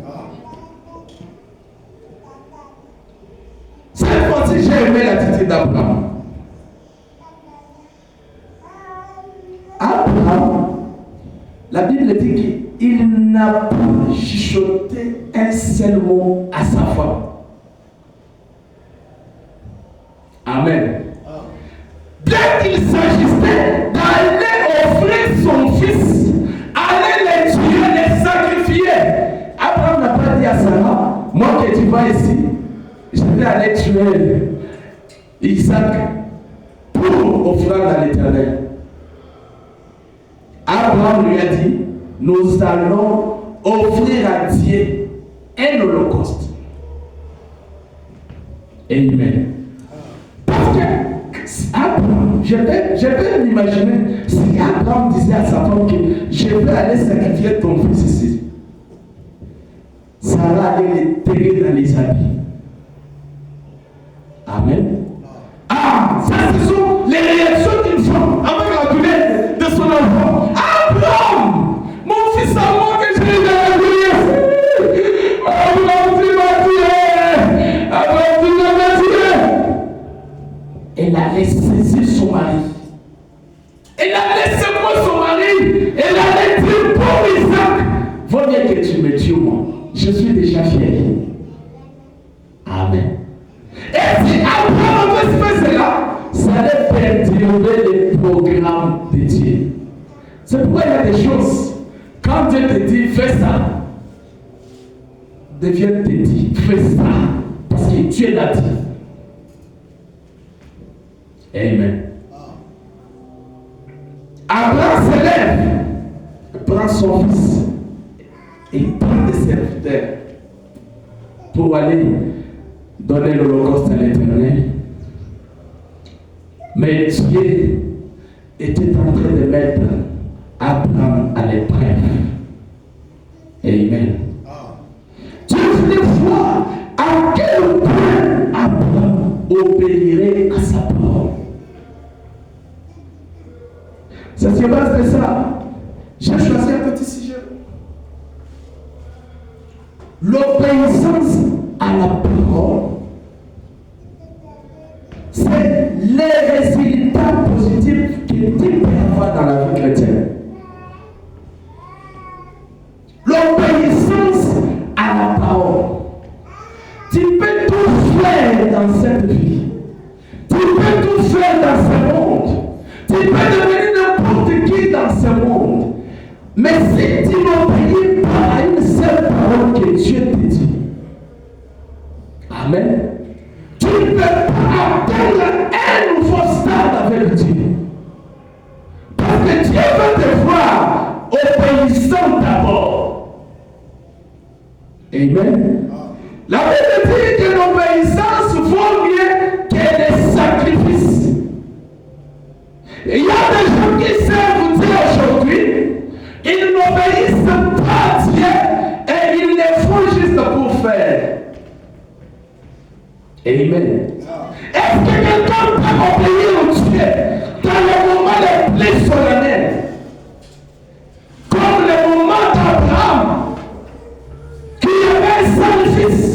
Cette fois-ci, j'ai aimé l'attitude d'Abraham. Abraham, la Bible dit qu'il n'a pas chuchoté un seul mot à sa femme. Amen. Bien qu'il s'agissait d'aller offrir son fils, aller le tuer, le sacrifier, Abraham n'a pas dit à Sarah, moi que tu vas ici, je vais aller tuer Isaac pour offrir à l'Éternel. Abraham lui a dit, nous allons offrir à Dieu un holocauste. Amen. Parce que Abraham, je peux m'imaginer si Abraham disait à sa femme que je vais aller sacrifier ton fils ici. Sarah allait les terrer dans les habits. Amen. Ah, ça ce sont les réactions d'une femme avec la douleur de son enfant. Abraham, mon fils à moi que j'ai donné. Abraham, tu m'as tué. Abraham, tu m'as tué. Elle allait saisir son mari. Elle allait secouer son mari. Elle allait dire pour Isaac, vaut mieux que tu me tues moi. Je suis déjà fier. Amen. Et si Abraham avait fait cela, ça allait perturber les programmes de Dieu. C'est pourquoi il y a des choses. Quand Dieu te dit fais ça, Dieu te dit fais ça. Parce que Dieu l'a dit. Amen. Abraham se lève, prend son fils et prend des serviteurs pour aller donner l'Holocauste à l'Éternel. Mais Dieu était en train de mettre Abraham à l'épreuve. Amen. Dieu voulait voir à quel point Abraham obéirait à sa parole. Ça se base de ça. J'ai choisi un petit sujet. L'obéissance à la parole, c'est les résultats positifs que tu peux avoir dans la vie chrétienne. L'obéissance à la parole. Tu peux tout faire dans cette vie. Tu peux tout faire dans ce monde. Tu peux devenir n'importe qui dans ce monde. Mais si tu n'obéis pas à une seule parole que Dieu te dit, amen, tu ne peux pas atteindre un nouveau stade avec Dieu. Parce que Dieu veut te voir obéissant d'abord. Amen. La Bible dit que l'obéissance vaut mieux que les sacrifices. Et il y a des gens qui servent Dieu aujourd'hui, ils n'obéissent pas à Dieu et ils le font juste pour faire. Amen. Est-ce que quelqu'un peut obéir au Dieu dans les moments les plus solennels? Comme le moment d'Abraham, qui avait son fils.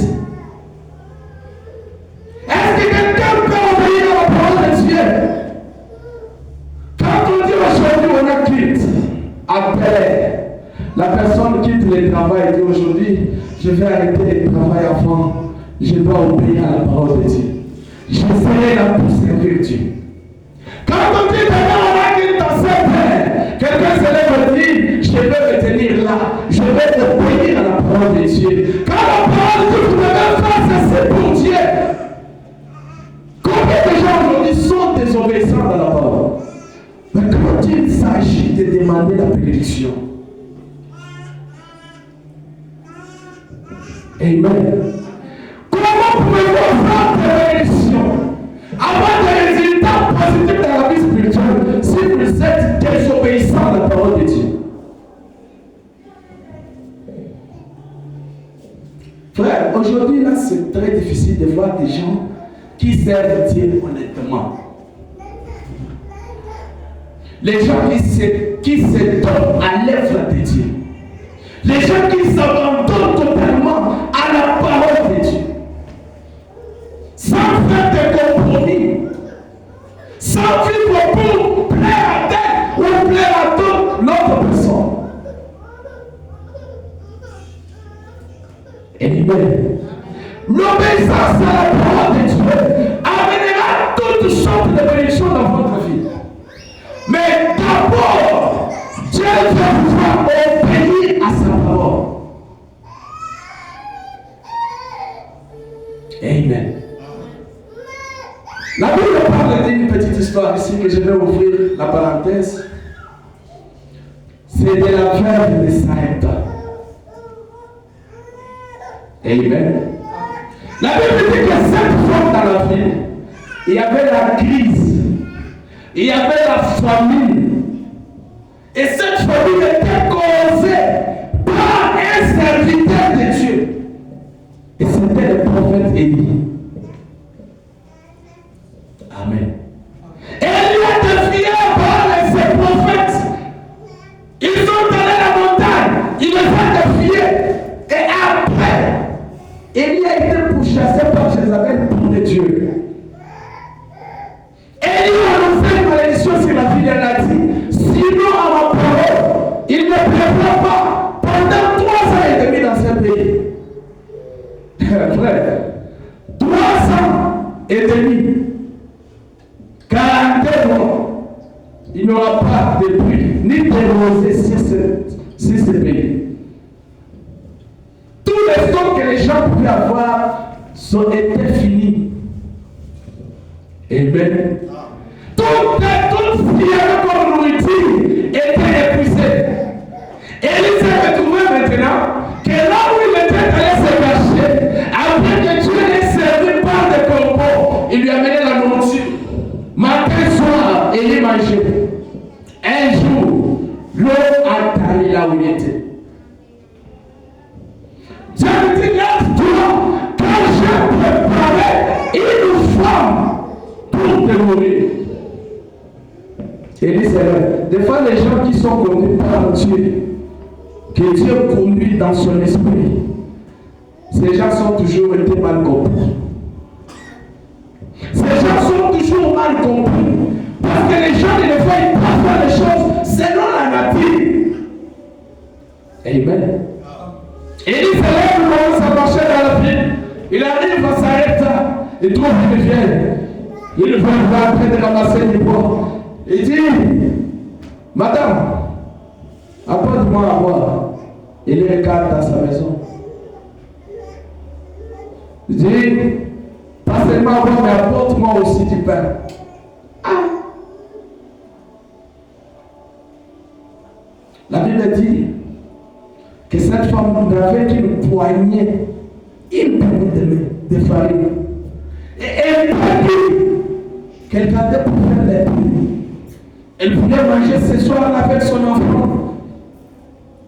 Est-ce que quelqu'un peut obéir à la parole de Dieu? Quand on dit aujourd'hui on a quitte, après, la personne quitte le travail et dit aujourd'hui, je vais arrêter le travail avant, je dois obéir à la parole de Dieu. Je serai là pour servir Dieu. Quand on dit demain on a quitte dans cette terre, quelqu'un se lève et dit, je vais me tenir là, je vais obéir à la parole de Dieu. Quand la parole de Dieu, vous devez faire, c'est pour Dieu. Combien de gens aujourd'hui sont désobéissants dans la parole? Mais quand il s'agit de demander la bénédiction, amen. Comment pouvez-vous faire des bénédictions, avoir des résultats positifs dans la vie spirituelle si vous êtes désobéissant à la parole de Dieu? Frère, aujourd'hui là c'est très difficile de voir des gens qui servent Dieu honnêtement. Les gens qui se donnent à l'œuvre de Dieu. Les gens qui s'abandonnent totalement à la parole de Dieu. Sans faire de compromis. Sans vivre pour plaire à telle ou plaire à toute l'autre personne. Amen. L'obéissance à la parole de Dieu amènera toutes sortes de bénédictions dans votre vie. Mais d'abord, Dieu va vous faire obéir à sa parole. Amen. La Bible parle d'une petite histoire ici que je vais ouvrir la parenthèse. C'est de la veuve de Sarepta. Amen. La Bible dit que cette fois dans la ville, il y avait la crise, il y avait la famine. Et cette famine était causée par un serviteur de Dieu. Et c'était le prophète Élie. Amen. Élie a défié par ses prophètes. Ils sont allés à la montagne. Il les a défiés. Et après, Élie a été pourchassé par Jézabel pour les Dieu. Élie a lancé une malédiction sur la ville. Elle a dit, sinon à ma parole, il ne plaira pas pendant 3 ans et demi dans ce pays. Frère, 3 ans et demi, 42 mois, il n'y aura pas de pluie ni de rosée sur ce pays. Tous les stocks que les gens pouvaient avoir étaient finis. Amen. Toute ce qu'il y avait comme nourriture était épuisé. Élie s'est retrouvé maintenant que là où il était allé se cacher, après que Dieu l'ait servi par des corbeaux, il lui amenait la nourriture. Matin, soir, Élie mangeait. Un jour, l'eau a taillé là où il était. Dieu me dit, lève-toi, quand j'ai préparé une femme pour te mourir. Élie, c'est vrai. Des fois, les gens qui sont conduits par Dieu, que Dieu conduit dans son esprit, ces gens sont toujours été mal compris. Ces gens sont toujours mal compris. Parce que les gens, des fois, ils peuvent faire les choses selon la nature. Amen. Élie se lève, il commence à marcher dans la ville. Il arrive à Sarepta. Il trouve une vieille. Il va en train de ramasser du bois. Il dit, madame, apporte-moi à boire. Il regarde dans sa maison. Il dit, pas seulement à boire, mais apporte-moi aussi du pain. Ah! La Bible dit que cette femme n'avait qu'une poignée, de farine. Et elle m'a dit qu'elle gardait pour faire les prix. Elle voulait manger ce soir avec son enfant.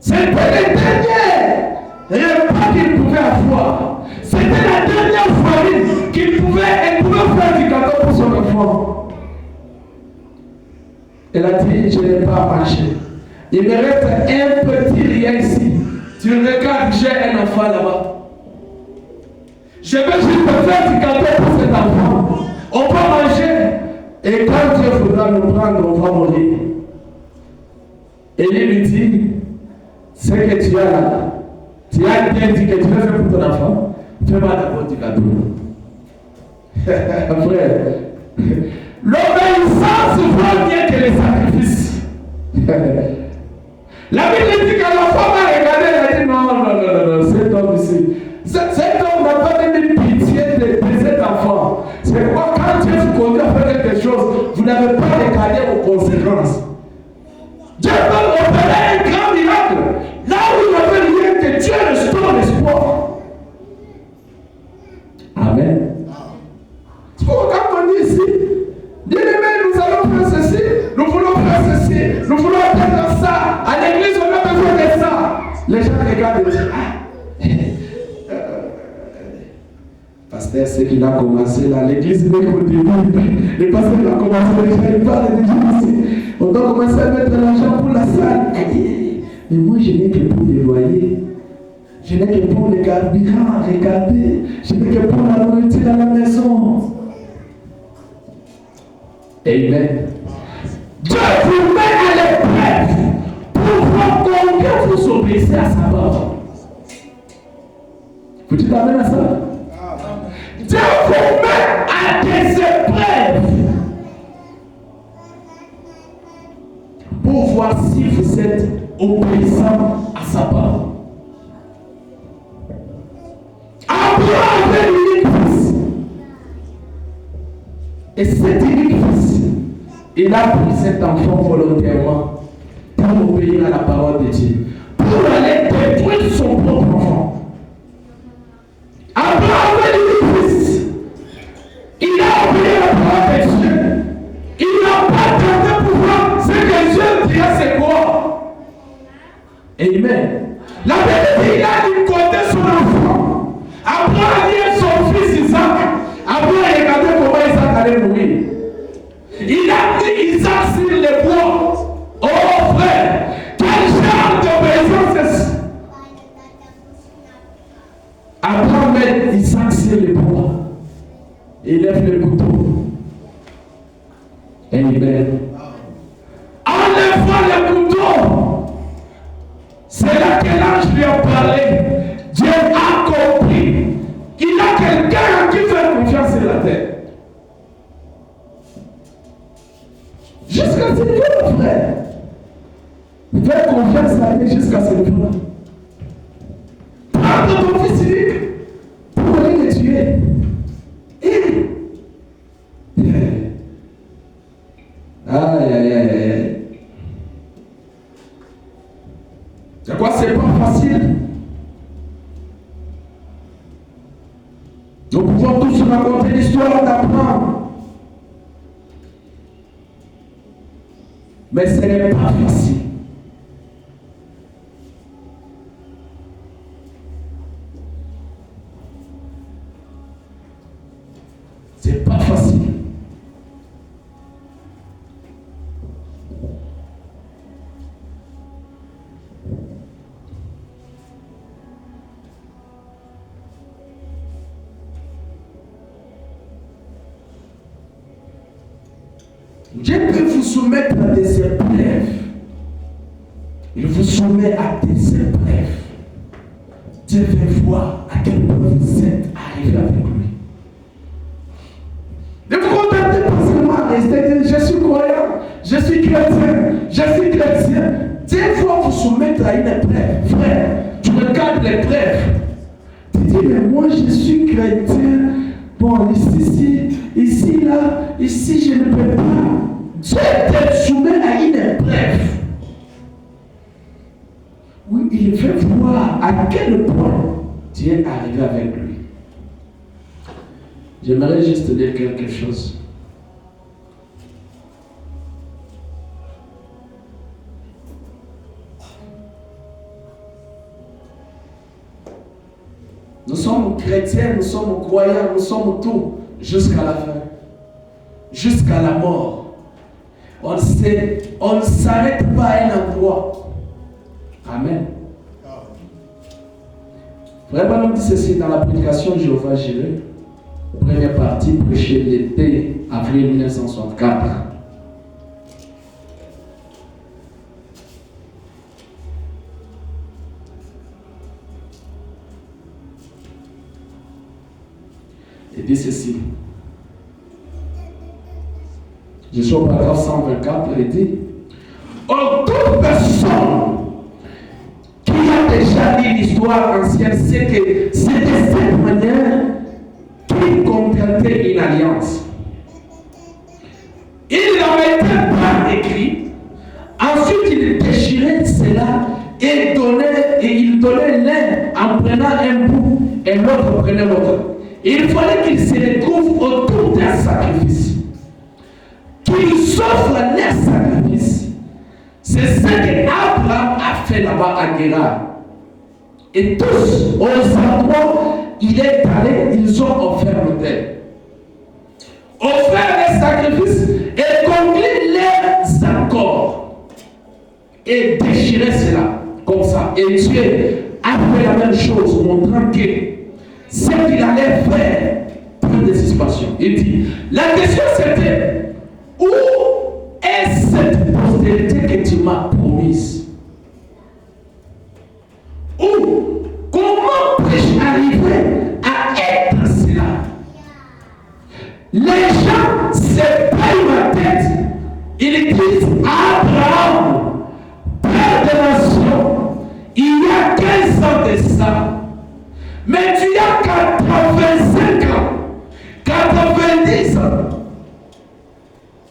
C'était le dernier repas qu'il pouvait avoir. C'était la dernière farine qu'elle pouvait faire du gâteau pour son enfant. Elle a dit, je n'ai pas mangé. Il me reste un petit rien ici. Tu regardes, j'ai un enfant là-bas. Je vais juste faire du gâteau pour cet enfant. On va manger. Et quand Dieu voudra nous prendre, on va mourir. Et il lui dit, ce que tu as là, tu as bien dit que tu veux faire pour ton enfant, fais-moi d'abord du gâteau. Frère, l'obéissance vaut mieux que les sacrifices. La Bible dit que l'enfant m'a regardé, elle a dit non, cet homme ici. Cet homme n'a pas donné pitié de cet enfant. C'est pourquoi quand Dieu vous conduit à faire quelque chose, vous n'avez pas regardé aux conséquences. Dieu peut opérer un grand miracle. Là où il n'y avait rien, que Dieu restaure l'espoir. Amen. C'est pourquoi quand on dit ici, bien-aimé, nous allons faire ceci, nous voulons faire ceci, nous voulons atteindre ça. À l'église, on a besoin de ça. Les gens regardent et disent, pasteur, ce qu'il a commencé là, l'église n'est qu'au début. Le pasteur a commencé déjà, il parle déjà ici. On doit commencer à mettre l'argent pour la salle. Mais moi, je n'ai que pour les loyers. Je n'ai que pour les carburants, regardez. Je n'ai que pour la nourriture à la maison. Amen. Dieu vous met à l'épreuve pour voir combien vous obéissez à sa parole. Vous dites amen à ça? Dieu vous met à des épreuves pour voir si vous êtes obéissant à sa parole. Abraham avait une unique fils. Et cet unique fils, il a pris cet enfant volontairement pour obéir à la parole de Dieu, pour aller détruire son propre enfant. Abraham avait une unique les bois. Oh frère, quel genre d'obéissance est-ce? Abraham met Isaac sur les bois. Il lève le couteau. Amen. En levant le couteau, c'est là que l'ange lui a parlé. Dieu a compris qu'il a quelqu'un à qui faire confiance sur la terre. Jusqu'à ce niveau, frère. Fais confiance à Dieu jusqu'à ce niveau. Prends ton fils unique pour aller le tuer. Aïe, aïe, aïe, aïe. C'est quoi? C'est pas facile. Nous pouvons tous raconter l'histoire d'Abraham. Mais ce n'est pas facile. C'est pas facile. Dieu peut vous soumettre à des épreuves. Il vous soumet à des épreuves. Dieu veut voir à quel point vous êtes arrivé avec lui. Ne vous contentez pas seulement à rester, je suis croyant, je suis chrétien, je suis chrétien. Dieu va vous soumettre à une épreuve. Frère, tu regardes l'épreuve. Tu dis, mais moi je suis chrétien. Bon, ici, je ne peux pas. Dieu te soumet à une épreuve. Oui, il veut voir à quel point tu es arrivé avec lui. J'aimerais juste te dire quelque chose. Nous sommes chrétiens, nous sommes croyants, nous sommes tout jusqu'à la fin, jusqu'à la mort. On ne s'arrête pas à un endroit. Amen. Vraiment, on dit ceci dans la prédication Jéhovah Jireh, première partie, prêchée l'été, avril 1964. Il dit ceci. Je suis au paragraphe 124, il dit toute personne qui a déjà lu l'histoire ancienne sait que c'est de cette manière qu'il complétait une alliance. Il la mettait par écrit, ensuite il déchirait cela et il donnait l'un en prenant un bout et l'autre prenait l'autre. Il fallait qu'il se retrouve autour d'un sacrifice. Qu'ils offrent leur sacrifice. C'est ce qu'Abraham a fait là-bas à Guérar. Et tous, aux endroits, il est allé, ils ont offert l'autel. Offert les sacrifices et conclu leurs accords. Et déchirer cela, comme ça. Et Dieu a fait la même chose, montrant que ce qu'il allait faire pour des expansions. Il dit, la question c'était, où est cette postérité que tu m'as promise? Où? Comment puis-je arriver à être cela? Les gens s'épaillent ma tête. Ils disent, Abraham, père de nation, il y a 15 ans de ça. Mais tu as 85 ans, 90 ans.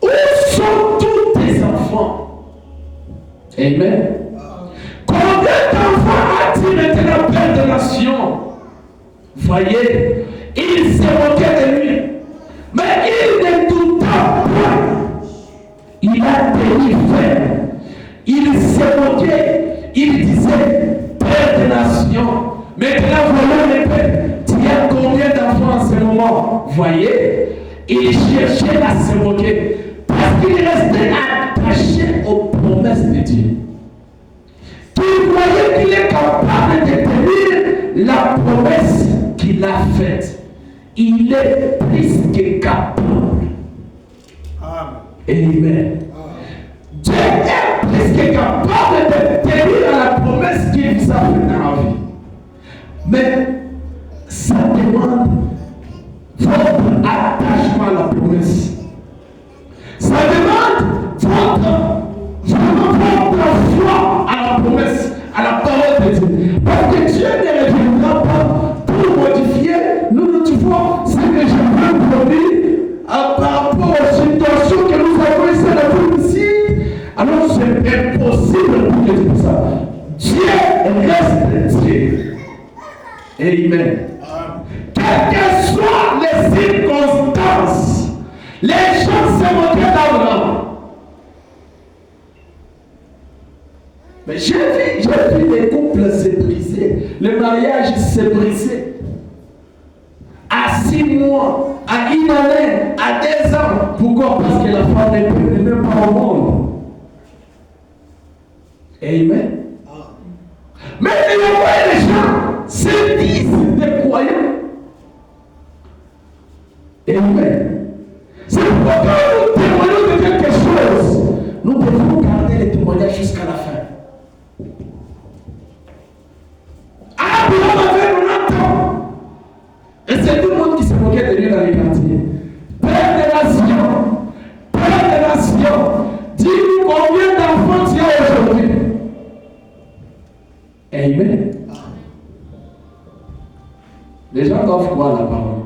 Où sont tous tes enfants? Amen. Combien d'enfants as-tu maintenant, père de nation? Voyez, il se moquait de lui. Mais il ne douta pas. Il a tenu ferme. Il se moquait. Il disait, père de nation. Maintenant, voilà les pères. Tu as combien d'enfants en ce moment? Voyez, il cherchait à se moquer. Parce qu'il restait à attaché aux promesses de Dieu, qui croyait qu'il est capable de tenir la promesse qu'il a faite, il est plus que capable. Amen. Dieu est plus que capable de tenir la promesse qu'il vous a faite dans la vie. Mais ça demande votre attachement à la promesse. Ça demande votre foi à la promesse, à la parole de Dieu. Parce que Dieu ne reviendra pas pour modifier notre foi. C'est que je veux produire par rapport aux situations que nous avons ici à la vie ici. Alors c'est impossible pour que Dieu ça. Dieu reste Dieu. Amen. Quelles que soient les circonstances, les gens se moquaient d'Abraham. Mais j'ai vu les couples se briser, le mariage se briser. À 6 mois, à 1 année, à 2 ans. Pourquoi? Parce que la femme n'est même pas au monde. Amen. Mais les gens se disent des croyants. Amen. C'est pourquoi nous témoignons de quelque chose. Nous devons garder les témoignages jusqu'à la fin. Abraham avait 90 ans. Et c'est tout le monde qui se moquait de lui dans les quartiers. Père des nations, dis-nous combien d'enfants tu as aujourd'hui. Amen. Les gens doivent croire la parole.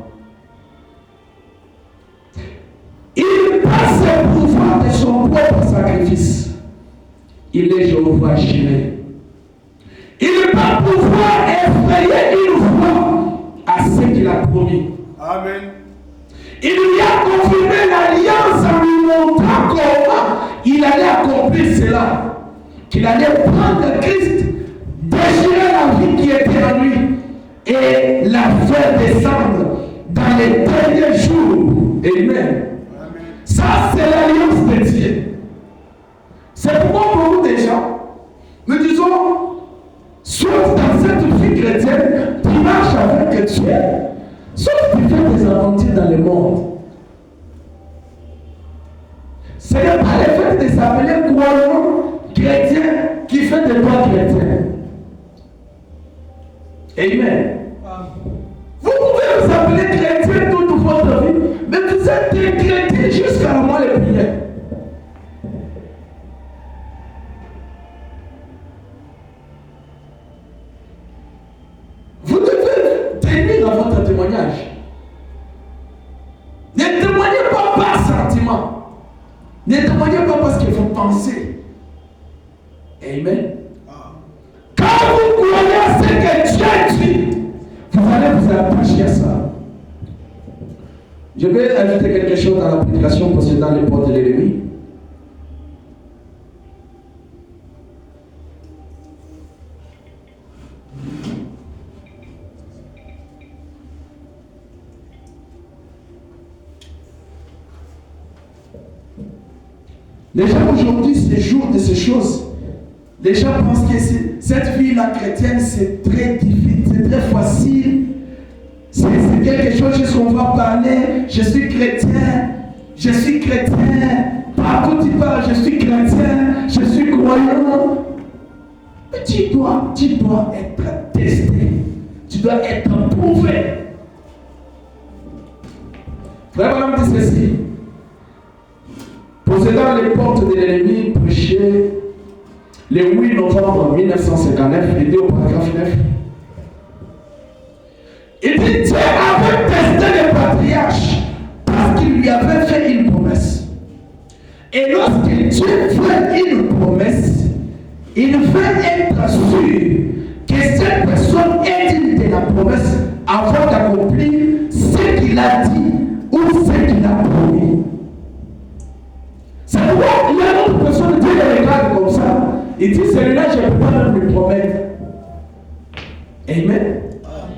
Il passe le pouvoir de son propre sacrifice. Il est Jéhovah Jireh. Il ne peut pas pouvoir effrayer une fois à ce qu'il a promis. Amen. Il lui a confirmé l'alliance en lui montrant comment il allait accomplir cela. Qu'il allait prendre Christ, déchirer la vie qui était en lui et la faire descendre dans les derniers jours. Amen. Ça, c'est l'alliance de Dieu. C'est pourquoi beaucoup de gens nous disons, sauf dans cette vie chrétienne, tu marches avec Dieu, sauf tu fais des aventures dans le monde. Ce n'est pas le fait de s'appeler croyant chrétien qui fait de toi chrétien. Amen. Vous pouvez vous appeler chrétien toute votre vie, mais vous êtes des chrétiens jusqu'à la moelle de prière. Vous devez tenir à votre témoignage. Ne témoignez pas par sentiment. Ne témoignez pas parce que vous pensez. Amen. Quand vous croyez à ce que Dieu dit, vous allez vous attacher à ça. Je vais ajouter quelque chose dans la prédication possédant les portes de l'ennemi. Les gens aujourd'hui, c'est jour de ces choses. Les gens pensent que cette vie-là chrétienne, c'est très difficile, c'est très facile. C'est quelque chose de ce qu'on va parler. Je suis chrétien. Partout tu parles, je suis chrétien, je suis croyant. Mais tu dois être testé. Tu dois être prouvé. Frère Branham dit ceci. Possédant les portes de l'ennemi, prêché le 8 novembre 1959, il dit au paragraphe 9. Il dit Dieu avait testé les patriarches parce qu'il lui avait fait une promesse. Et lorsque Dieu fait une promesse, il veut être sûr que cette personne est digne de la promesse avant d'accomplir ce qu'il a dit ou ce qu'il a promis. C'est pourquoi il y a d'autres personnes qui le regardent comme ça. Il dit celui-là, je ne peux pas même lui promettre. Amen.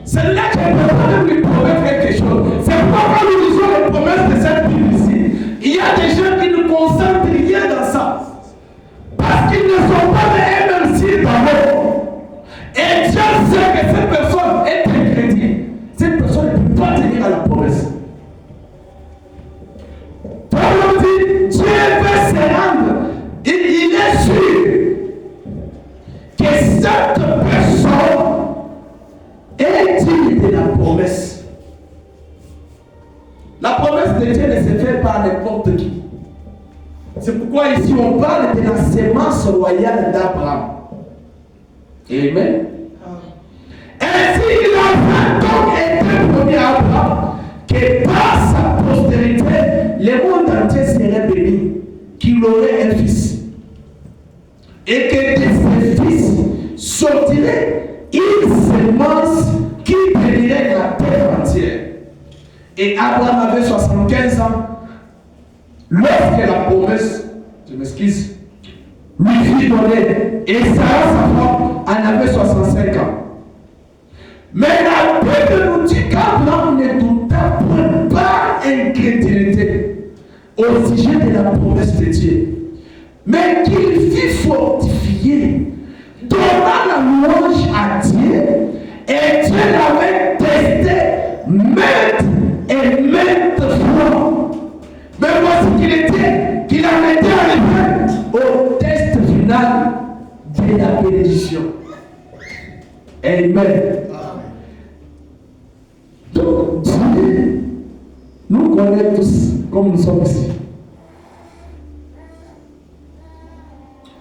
Celui-là, je ne peux pas même lui promettre quelque chose. C'est pourquoi quand nous lisons les promesses de cette Bible ici, il y a des gens qui ne consentent rien dans ça. se rendre, il est sûr que cette personne est digne de la promesse. La promesse de Dieu ne se fait par n'importe qui. C'est pourquoi ici on parle de la sémence royale d'Abraham. Amen. Ainsi, il a donc été promis à Abraham que par sa postérité, le monde entier serait béni, qu'il aurait un fils. Et que de ce fils sortirait une sémence qui bénirait la terre entière. Et Abraham avait 75 ans lorsque la promesse, je m'excuse, lui fut donnée. Et Sarah, sa femme, en avait 65 ans. Mais la Bible nous dit qu'Abraham ne douta point par incrédulité au sujet de la promesse de Dieu, mais qu'il fut fortifié, donnant la louange à Dieu, et Dieu l'avait testé maintes et maintes fois. Mais voici qu'il en était arrivé au test final de la bénédiction. Amen. Donc, Dieu nous connaît tous comme nous sommes ici.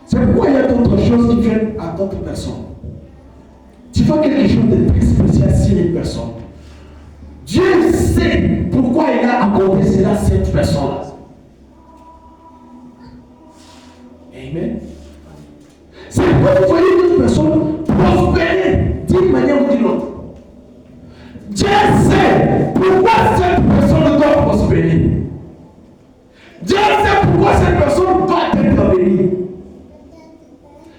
C'est pourquoi il y a d'autres choses qui viennent à d'autres personnes. Tu vois quelque chose de très spécial sur une personne. Dieu sait pourquoi il a accordé cela à cette personne-là. Amen. C'est pourquoi vous voyez d'autres personnes prospérer d'une manière ou d'une autre. Dieu sait pourquoi cette personne doit prospérer. Dieu sait pourquoi cette personne doit être bénie.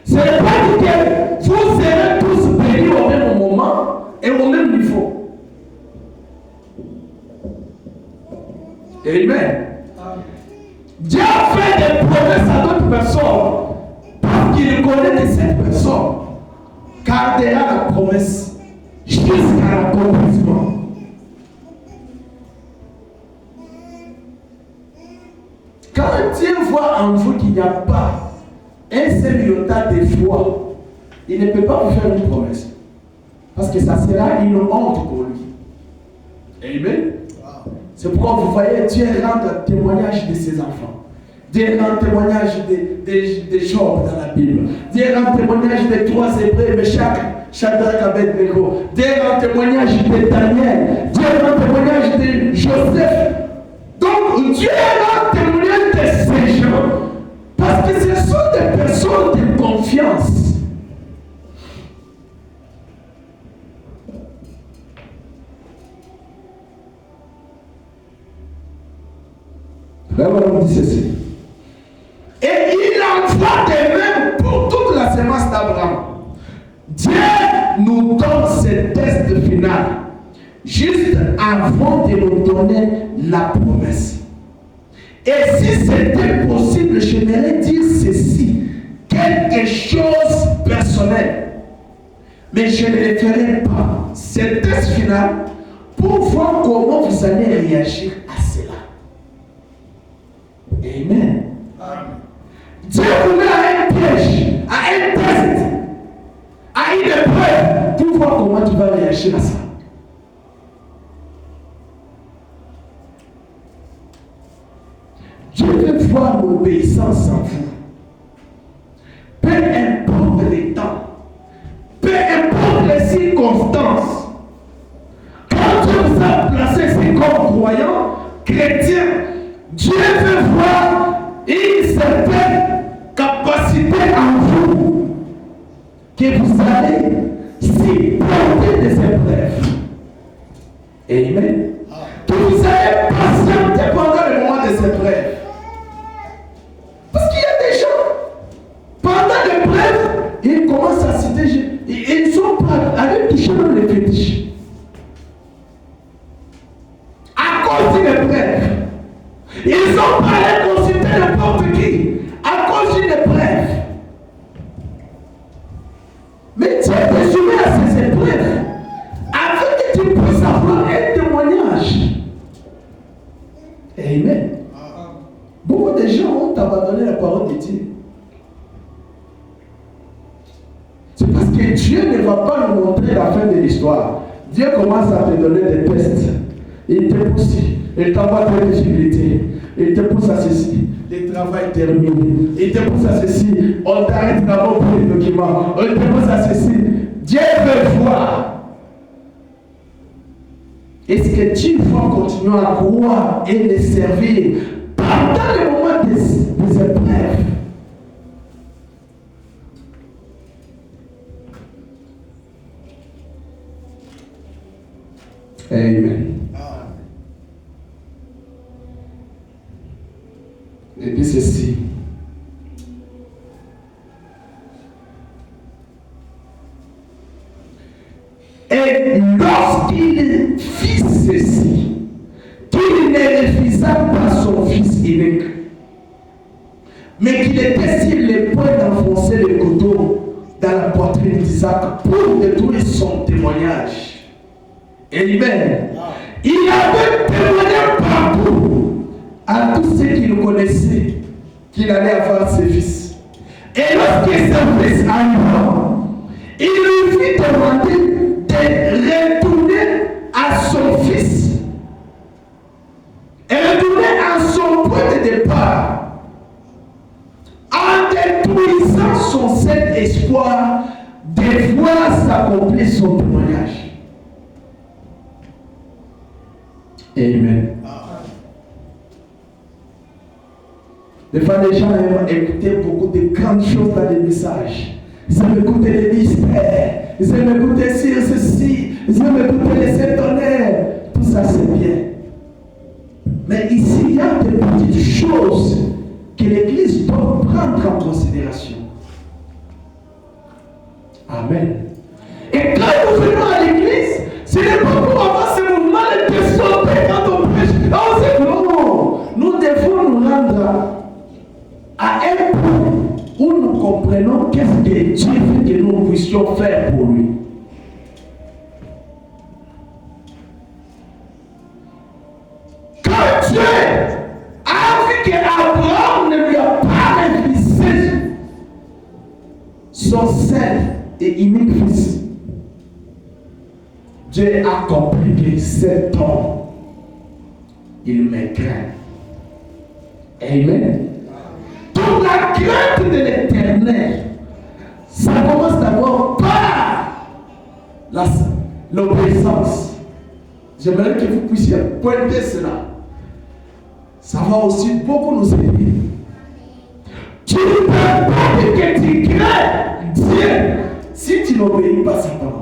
Ce n'est pas dit que vous serez tous bénis au même moment et au même niveau. Amen. Dieu fait des promesses à d'autres personnes parce qu'il connaît que cette personne gardera la promesse jusqu'à l'accomplissement. Quand Dieu voit en vous qu'il n'y a pas un seul iota de foi, il ne peut pas vous faire une promesse. Parce que ça sera une honte pour lui. Amen. C'est pourquoi vous voyez Dieu rendre témoignage de ses enfants. Dieu rend témoignage de Job dans la Bible. Dieu rend témoignage des 3 Hébreux, Meshach, Shadrach, Abednego. Dieu rend témoignage de Daniel. Dieu rend témoignage de Joseph. Donc Dieu rend témoignage de ces gens parce que ce sont des personnes de confiance. La Bible nous dit ceci. Et il en va de même pour toute la sémence d'Abraham. Dieu nous donne ce test final juste avant de nous donner la promesse. Et si c'était possible, j'aimerais dire ceci, quelque chose personnel. Mais je ne le ferai pas. Ce test final pour voir comment vous allez réagir à cela. Amen. Dieu vous met à un piège, à un test, à une épreuve pour voir comment tu vas réagir à ça. Dieu veut voir l'obéissance en vous. Peu importe les temps, peu importe les circonstances, quand Dieu vous a placé ici comme croyant, chrétien, Dieu veut voir une certaine capacité en vous que vous allez s'y porter des épreuves. Amen. Que vous allez patienter pendant le moment des épreuves. Parce qu'il y a des gens, pendant l'épreuve, ils commencent à citer, ils sont pas allés toucher même les fétiches. À cause d'une épreuve. Ils sont pas allés consulter n'importe qui à cause d'une épreuve. Mais Dieu te soumet à ces épreuves afin que tu puisses avoir un témoignage. Amen. Beaucoup de gens ont abandonné la parole de Dieu. C'est parce que Dieu ne va pas nous montrer la fin de l'histoire. Dieu commence à te donner des tests. Il te pousse, il t'envoie de l'éligibilité, il te pousse à ceci, le travail termine, il te pousse à ceci, on t'arrête d'abord pour les documents, il te pousse à ceci. Dieu veut voir. Est-ce que tu vas continuer à croire et les servir pendant les moments des épreuves? Amen. Et puis ceci. Et lorsqu'il fit ceci, qu'il ne refusa pas son fils unique, mais qu'il était sur le point d'enfoncer le couteau dans la poitrine d'Isaac pour détruire son témoignage. Amen. Il avait témoigné partout à tous ceux qui le connaissaient qu'il allait avoir ses fils. Et lorsque ses fils arriva, il lui fit demander de retourner à son fils et retourner à son point de départ en détruisant son seul espoir de voir s'accomplir son témoignage. Amen. Des fois, les gens aiment écouter beaucoup de grandes choses dans les messages. Ils aiment écouter les mystères. Ils aiment écouter ceci. Ils aiment écouter les étonnaires. Tout ça, c'est bien. Mais ici, il y a des petites choses que l'Église doit prendre en considération. Amen. Et quand nous venons à l'Église, ce n'est pas pour avoir ce mouvement de sauter quand on prêche. Non, nous devons nous rendre à un point où nous comprenons qu'est-ce que Dieu veut que nous puissions faire pour lui. Quand Dieu a vu qu'Abraham ne lui a pas refusé son seul et unique fils, Dieu a compris que cet homme, il me craint. Amen. Donc la crainte de l'Éternel, ça commence d'abord par l'obéissance. J'aimerais que vous puissiez pointer cela. Ça va aussi beaucoup nous aider. Tu ne peux pas que tu crains Dieu si tu n'obéis pas à sa parole.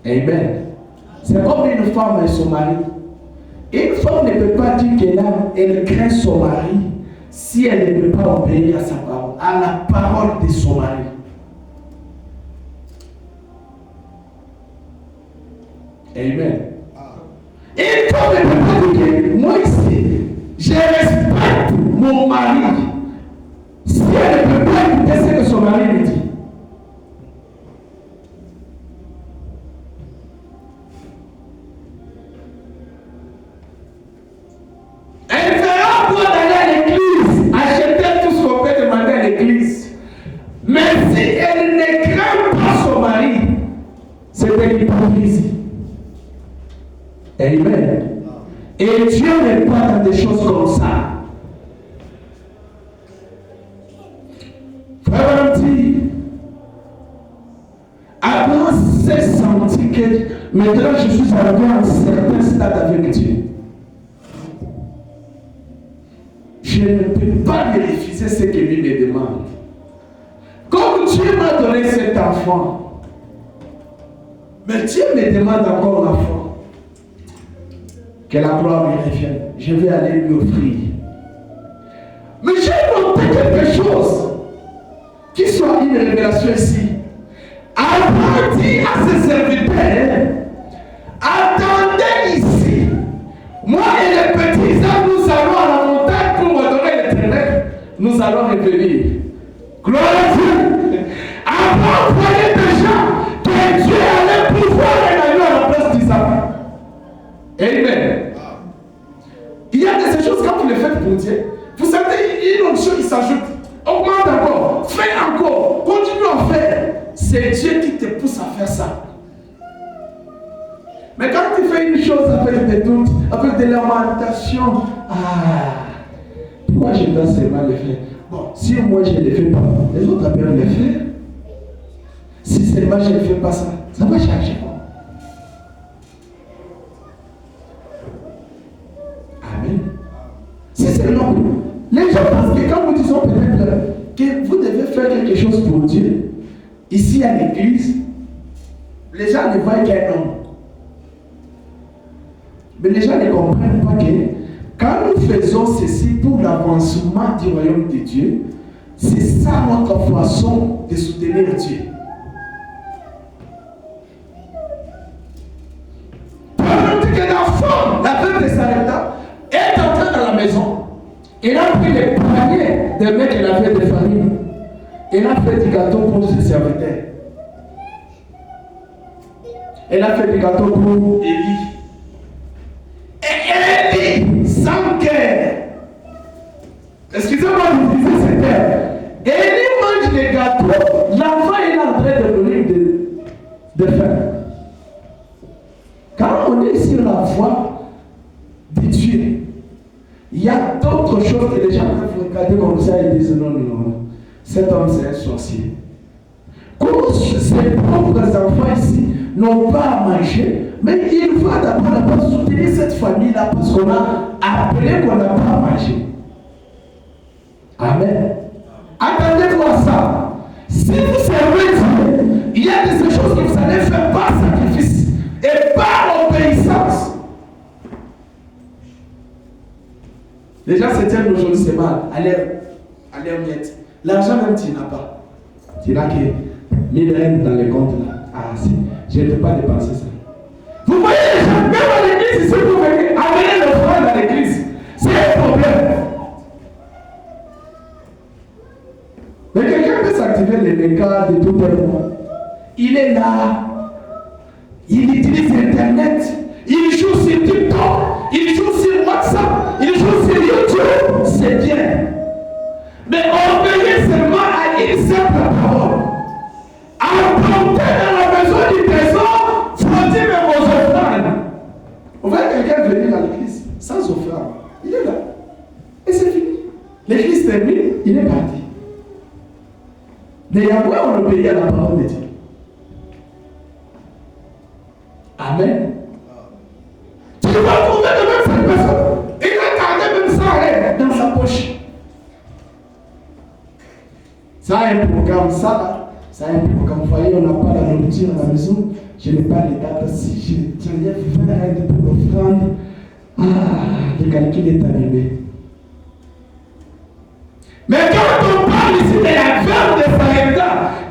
Amen. C'est comme une femme et son mari. Une femme ne peut pas dire qu'elle craint son mari si elle ne peut pas obéir à sa parole, à la parole de son mari. Amen. Une femme ne peut pas dire que moi ici, je respecte mon mari si elle ne peut pas écouter ce que son mari lui dit. Amen. Et Dieu n'est pas dans des choses comme ça. Frère dit, Abraham s'est senti que maintenant je suis arrivé à un certain stade avec Dieu. Je ne peux pas lui refuser ce que lui me demande. Comme Dieu m'a donné cet enfant, mais Dieu me demande encore l'enfant. Que la gloire lui revienne. Je vais aller lui offrir. Mais j'ai noté quelque chose qui soit une révélation ici. Abraham dit à ses serviteurs, attendez ici. Moi et les petits hommes, nous allons à la montagne pour adorer l'Éternel. Nous allons revenir. Gloire à Dieu. Abraham voyait déjà que Dieu allait pouvoir aller à la place d'Isaac. Amen. Il y pour Dieu. Vous savez, il y a une autre chose qui s'ajoute. Augmente encore, fais encore, continue à faire. C'est Dieu qui te pousse à faire ça. Mais quand tu fais une chose avec des doutes, avec des lamentations, pourquoi je dois seulement le faire? Bon, si moi je ne le fais pas, les autres peuvent le faire. Si seulement je ne fais pas ça, ça va changer. Amen. Si seulement, les gens pensent que quand nous disons peut-être que vous devez faire quelque chose pour Dieu, ici à l'église, les gens ne voient qu'un homme. Mais les gens ne comprennent pas que quand nous faisons ceci pour l'avancement du royaume de Dieu, c'est ça notre façon de soutenir Dieu. Pendant que la femme, la veuve de Sarepta, est entrée dans la maison, elle a pris les paniers de mettre la fête de famille. Elle a fait du gâteau pour ses serviteurs. Elle a fait du gâteau pour Élie. Et Élie, sans cœur. Excusez-moi d'utiliser ce terme. Élie mange des gâteaux. L'enfant est en train de mourir de faim. Quand on est sur la voie de Dieu, il y a d'autres choses que les gens peuvent regarder comme ça et disent non, non, non. Cet homme c'est un sorcier. Comme ses propres enfants ici n'ont pas à manger, mais il va d'abord soutenir cette famille-là parce qu'on a appelé qu'on n'a pas à manger. Amen. Attendez-vous à ça. Si vous servez Dieu, il y a des choses que vous allez faire par sacrifice et par obéissance. Les gens se tiennent aujourd'hui, c'est mal. Allez en miettes. L'argent même, tu n'as pas. Tu n'as que 1000 rennes dans les comptes là. Si, je ne peux pas dépenser ça. Vous voyez les gens, même à l'église, si vous venez amener l'offrande à l'église, c'est un problème. Mais quelqu'un peut s'activer les mécas de tout le monde. Il est là. Il utilise Internet. Il joue sur TikTok. Il joue sur WhatsApp. Il joue sur YouTube. C'est bien. Mais obéissez seulement à une simple parole. Apportez dans la maison du trésor, frottez mes vos offrandes. On voit quelqu'un venir à l'église sans offrande. Il est là. Et c'est fini. L'église termine, il est parti. Mais après, on obéit à la parole de Dieu. Amen. Tu vas trouver de même cette personne. Il a gardé même ça dans sa poche. Ça a un programme, ça a un programme. Vous voyez, on n'a pas la nourriture à la maison. Je n'ai pas les dates. Si je tiens 20 règles pour l'offrande, le calcul est animé. Mais quand on parle ici de la veuve de Sarepta,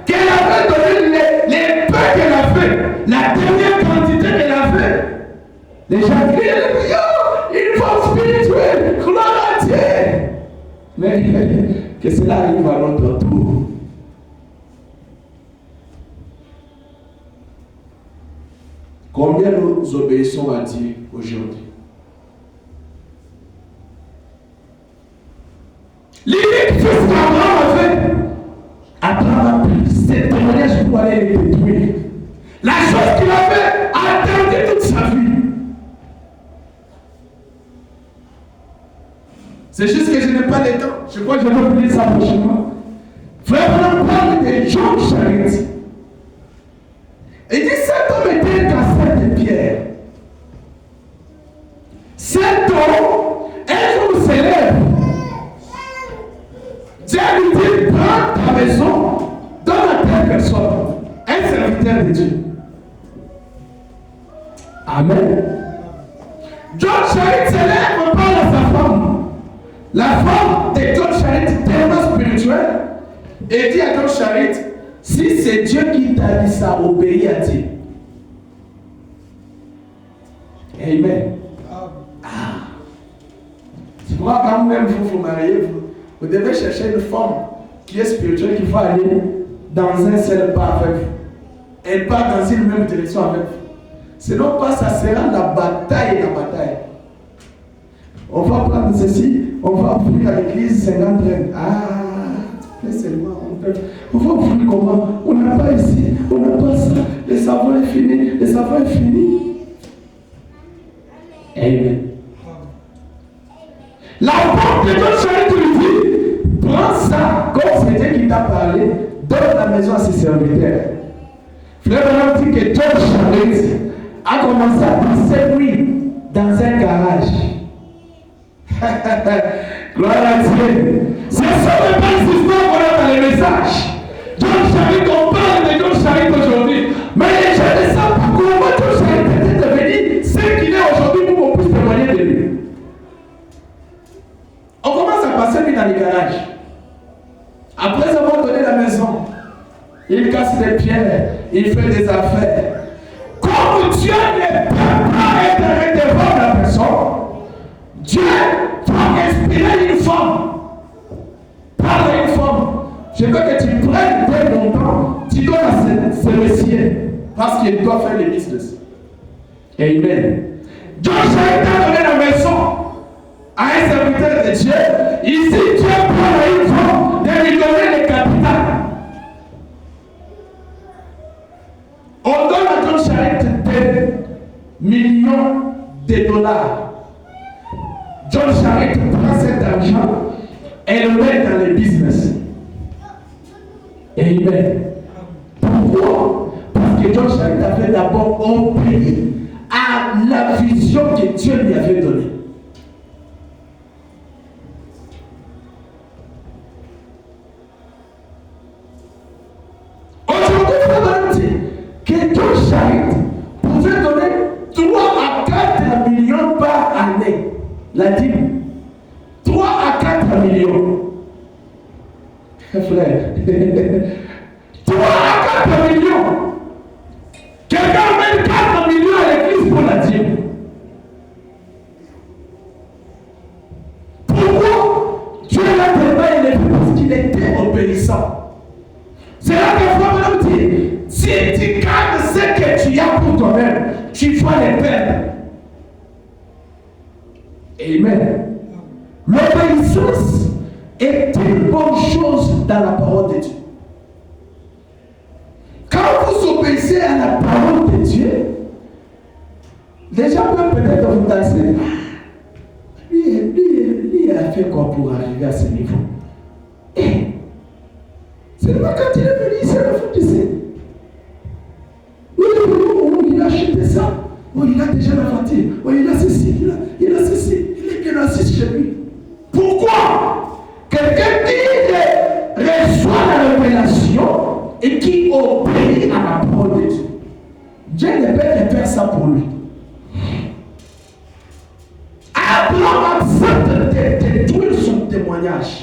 qu'elle avait donné les pains qu'elle a fait, la dernière quantité qu'elle a fait, les gens crient, une force spirituelle, gloire à Dieu. Mais que cela arrive à notre tour. Combien nous obéissons à Dieu aujourd'hui? L'unique fils qu'Abraham avait, Abraham a pris ses témoignages pour aller les détruire. La chose qu'il a fait a attendu toute sa vie. C'est juste que je n'ai pas le temps. Je crois que je vais oublier ça prochainement. Frère, on parle de John Charity. Il dit cet homme était un casseur de pierre. Cet homme, un jour se lève. Dieu lui dit, prends ta maison, donne à telle personne, un serviteur de Dieu. Amen. John Charity se lève, parle à sa femme. La femme de John Charity, tellement spirituelle, et dit à John Charity, si c'est Dieu qui t'a dit ça, obéis à Dieu. Amen. C'est pourquoi quand même vous vous mariez, vous devez chercher une femme qui est spirituelle, qui va aller dans un seul pas avec vous. Elle part dans une même direction avec vous. Sinon, pas ça sera la bataille et la bataille. on va prendre ceci, on va offrir à l'église 50 reines. Ah, laissez-moi, on va offrir comment? On n'a pas ici, on n'a pas ça, le savon est fini, le savon est fini. Amen. La porte de John Charity lui dit, prends ça, comme c'est Dieu qui t'a parlé, donne la maison à ses serviteurs. Frère Branham dit que John Charity a commencé à passer nuit dans un garage. Gloire à Dieu. Ce sont les belles histoires qu'on a dans les messages. John Charity, on parle de John Charity aujourd'hui. Mais les gens ne savent pas comment John Charity est devenu ce qu'il est aujourd'hui pour qu'on puisse témoigner de lui. On commence à passer nuit dans les garages. Après avoir donné la maison, il casse des pierres, il fait des affaires. Comme Dieu ne peut pas être redevant la personne, Dieu va inspirer une femme. Parle à une femme. Je veux que tu prennes dès longtemps, tu donnes à ce messieurs, parce qu'il doit faire le business. Amen. John Charity a donné la maison à un serviteur de Dieu. Ici, Dieu parle à une femme de lui donner le capital. On donne à John Charity des millions de dollars. John Charity prend cet argent et le met dans le business. Amen. Pourquoi? Parce que John Charity avait d'abord obéi à la vision que Dieu lui avait donnée. Aujourd'hui, il faut dire que John Charity pouvait donner 3 à 4 millions par année. La dîme. 3 à 4 millions. Frère. 3 à 4 millions. Quelqu'un met 4 millions à l'église pour la dîme. Pourquoi Dieu l'a tellement élevé? Parce qu'il était obéissant. C'est là que Frère nous dit, si tu gardes ce que tu as pour toi-même, tu vas les perdre. Amen. L'obéissance est une bonne chose dans la parole de Dieu. Quand vous obéissez à la parole de Dieu, les gens peuvent peut-être vous tasser. Lui, il a fait quoi pour arriver à ce niveau? Et seulement quand il est venu, il s'est refusé. Il a acheté ça. Oh, il a déjà la voiture. Oh, il a ceci, il a ceci. Il est assiste chez lui. Pourquoi? Quelqu'un qui reçoit la révélation et qui obéit à la parole de Dieu. Dieu ne peut pas faire ça pour lui. Abraham accepte de détruire son témoignage.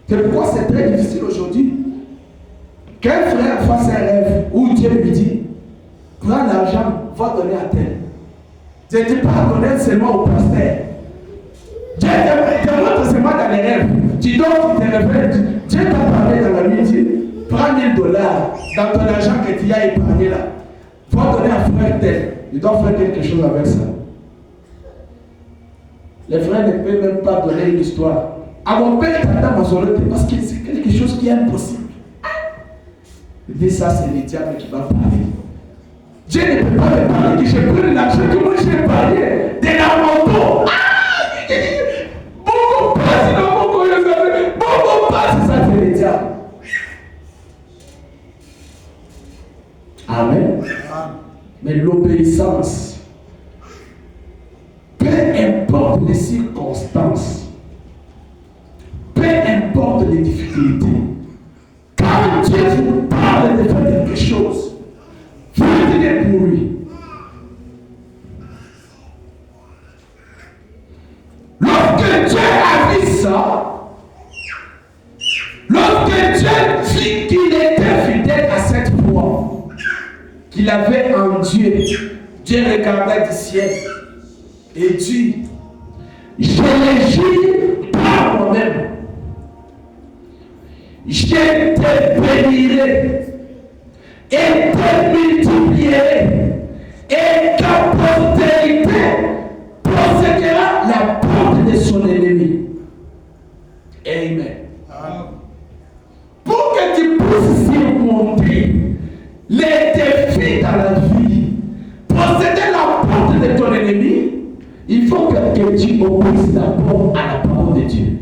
C'est pourquoi c'est très difficile aujourd'hui qu'un frère fasse un rêve où Dieu lui dit, prends l'argent, va donner à tel. Je ne dis pas donner seulement au pasteur. Dieu te montre seulement dans les rêves. Tu donnes, tu te révèles. Dieu t'a parlé dans la nuit, dit, prends $1000 dans ton argent que tu as épargné là. Va donner à frère tel. Il doit faire quelque chose avec ça. Les frères ne peuvent même pas donner une histoire. À mon père, t'attends ma solette parce que c'est quelque chose qui est impossible. Il dit ça, c'est le diable qui va parler. Dieu ne peut pas me parler que j'ai pris l'argent que moi j'ai épargné de la moto. Beaucoup passe dans mon corps, beaucoup passe, ça c'est le diable. Amen. Mais l'obéissance, peu importe les circonstances, peu importe les difficultés, quand Dieu vous parle de faire quelque chose, faites-le pour lui. Lorsque Dieu a vu ça, lorsque Dieu vit qu'il était fidèle à cette foi, qu'il avait en Dieu, Dieu regardait du ciel et dit, je n'agis pas moi-même. Je te bénirai et te multiplierai et ta postérité béni, il faut que tu obéisses d'abord à la parole de Dieu.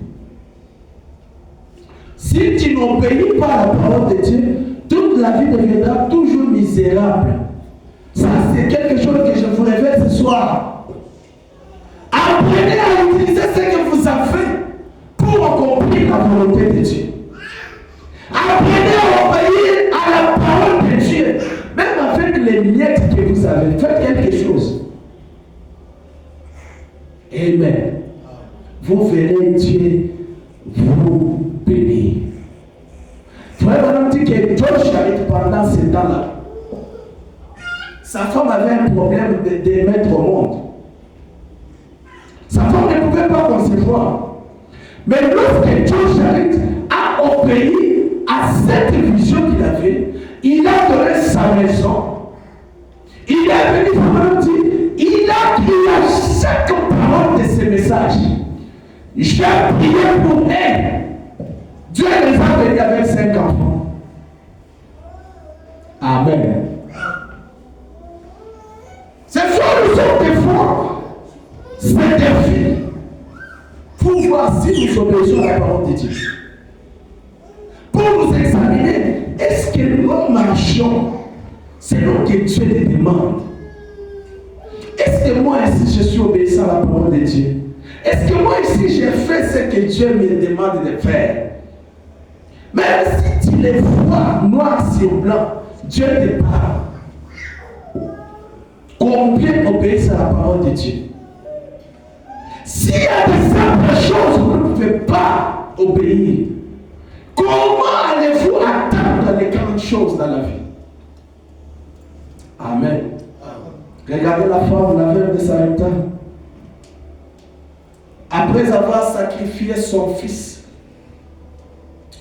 Si tu n'obéis pas à la parole de Dieu, toute la vie deviendra toujours misérable. Ça, c'est quelque chose que je vous révèle ce soir. Apprenez à utiliser ce que vous avez pour accomplir la volonté de Dieu. Apprenez à obéir à la parole de Dieu. Même avec les miettes que vous avez, faites quelque chose. Amen. Vous verrez Dieu vous bénir. Frère, on dit que George Charit, pendant ce temps-là, sa femme avait un problème de mettre au monde. Sa femme ne pouvait pas concevoir. Mais lorsque George Charit a obéi à cette vision qu'il avait, il a donné sa maison. Il est venu vraiment dire, il a crié à chaque parole de ce message. J'ai prié pour elle. Dieu les a bénis avec 5 enfants. Amen. Ce sont nous sommes des fois, c'est des filles, pour voir si nous obéissons à la parole de Dieu. Pour nous examiner, est-ce que nous marchons selon que Dieu les demande? Est-ce que moi ici je suis obéissant à la parole de Dieu? Est-ce que moi ici j'ai fait ce que Dieu me demande de faire? Même si tu les vois noir sur blanc, Dieu te parle. Combien obéissent à la parole de Dieu? S'il y a de simples choses où vous ne pouvez pas obéir, comment allez-vous atteindre les grandes choses dans la vie? Amen. Regardez la femme, la veuve de Sarepta. Après avoir sacrifié son fils,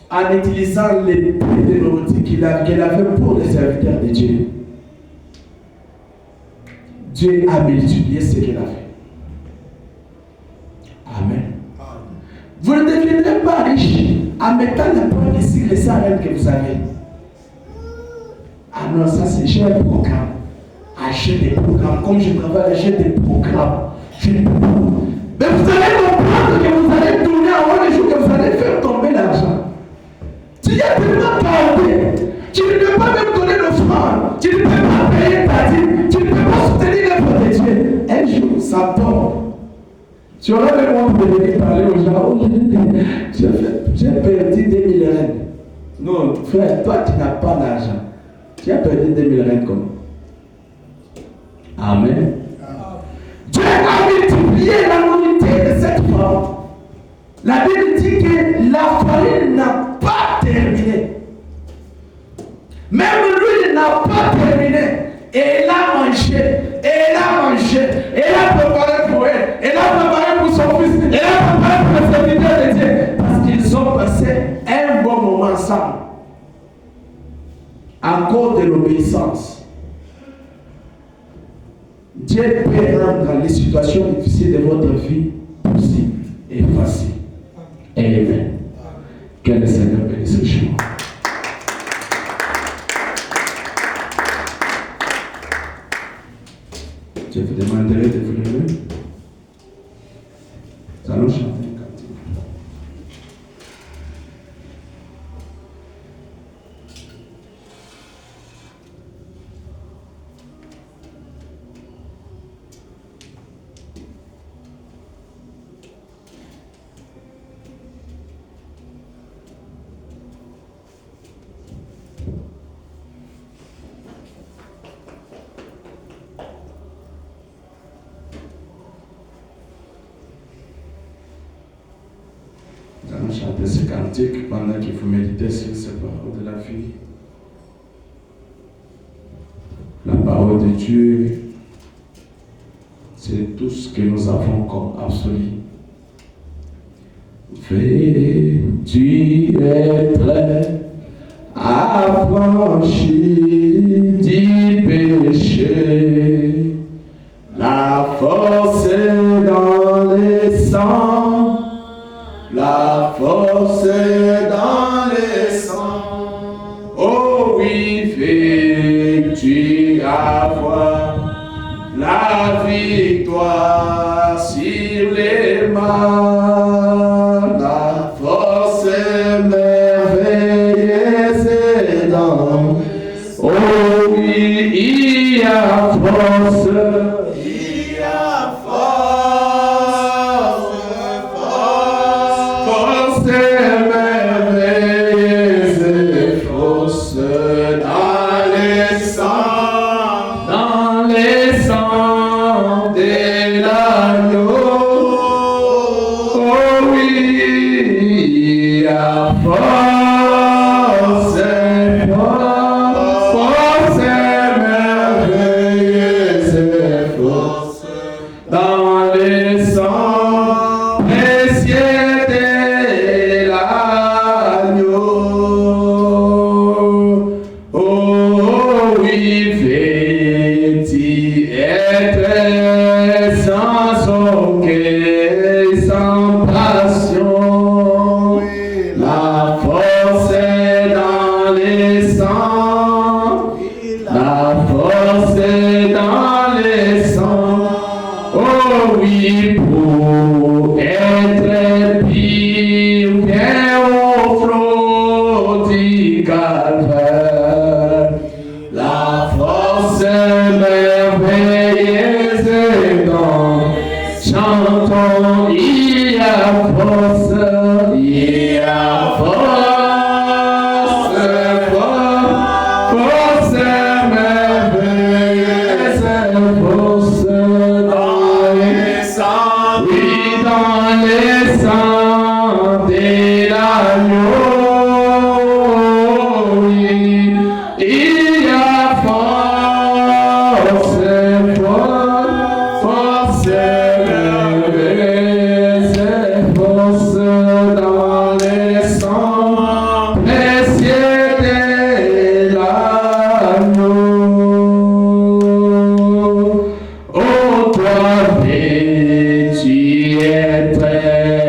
en utilisant les prix de nourriture qu'elle avait pour les serviteurs de Dieu, Dieu a multiplié ce qu'elle a fait. Amen. Vous ne deviendrez pas riche en mettant le point ici, les salaires que vous avez. Ah non, ça c'est j'ai un programme. Achète des programmes. Comme je travaille, j'ai des programmes. Je ne peux pas. Mais vous allez comprendre que vous allez tourner en haut les jours que vous allez faire tomber l'argent. Tu y as tellement parlé. Tu ne peux pas même donner l'offrande. Tu ne peux pas payer ta dîme. Tu ne peux pas soutenir l'œuvre de Dieu. Un jour, ça tombe. Tu aurais même envie de venir parler aux gens. Oh, j'ai perdu 2000 rennes. Non, frère, toi tu n'as pas d'argent. Tu as perdu 2000 rennes comme. Amen. Dieu a multiplié la nourriture de cette femme. La Bible dit que la farine n'a pas terminé. Même lui n'a pas terminé. Et elle a mangé. Elle a mangé. Elle a préparé pour elle. Elle a préparé pour son fils. Elle a préparé pour les serviteurs de Dieu. Parce qu'ils ont passé un bon moment ensemble. À cause de l'obéissance. Dieu peut rendre les situations difficiles de votre vie possibles et faciles. Amen. Que le Seigneur bénisse le chemin. Je vous demanderai de vous lever. Nous allons chanter un cantique. Nous allons chanter ce cantique pendant que vous méditez sur ces paroles de la vie. La parole de Dieu, c'est tout ce que nous avons comme absolu. Veux-tu être affranchi du péché? La force est dans les sangs. La force est dans les sangs. Oh oui, veux-tu avoir la victoire? Il y a force, force merveilleuse et force dans les sangs de l'agneau. Oh oui, il y a force merveilleuse et force dans les sangs précieux de l'agneau. Oh oui, fait-il être sans orgueil, sans passion. La force est dans les sangs. La force est dans les sangs. Oh oui, pour être purifié au flot du calvaire. La force merveilleuse est dans chantons, il y a force, il y a force, force merveilleuse, force dans les sangs, oui, dans les sangs de l'agneau. Oui, il y a force merveilleuse, force dans les sangs précieux de l'agneau. Oh, toi, tu es très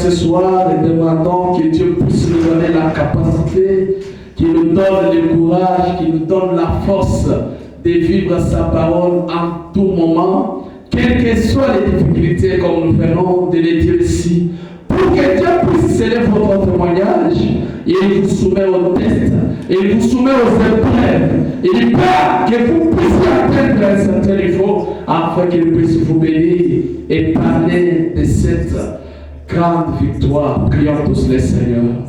ce soir et demandons que Dieu puisse nous donner la capacité, qu'il nous donne le courage, qu'il nous donne la force de vivre sa parole en tout moment, quelles que soient les difficultés, comme nous venons de les dire ici, pour que Dieu puisse sceller votre témoignage. Il vous soumet au test, il vous soumet aux épreuves. Il veut que vous puissiez atteindre un certain niveau afin qu'il puisse vous bénir et parler de cette grande victoire. Prions tous les Seigneurs.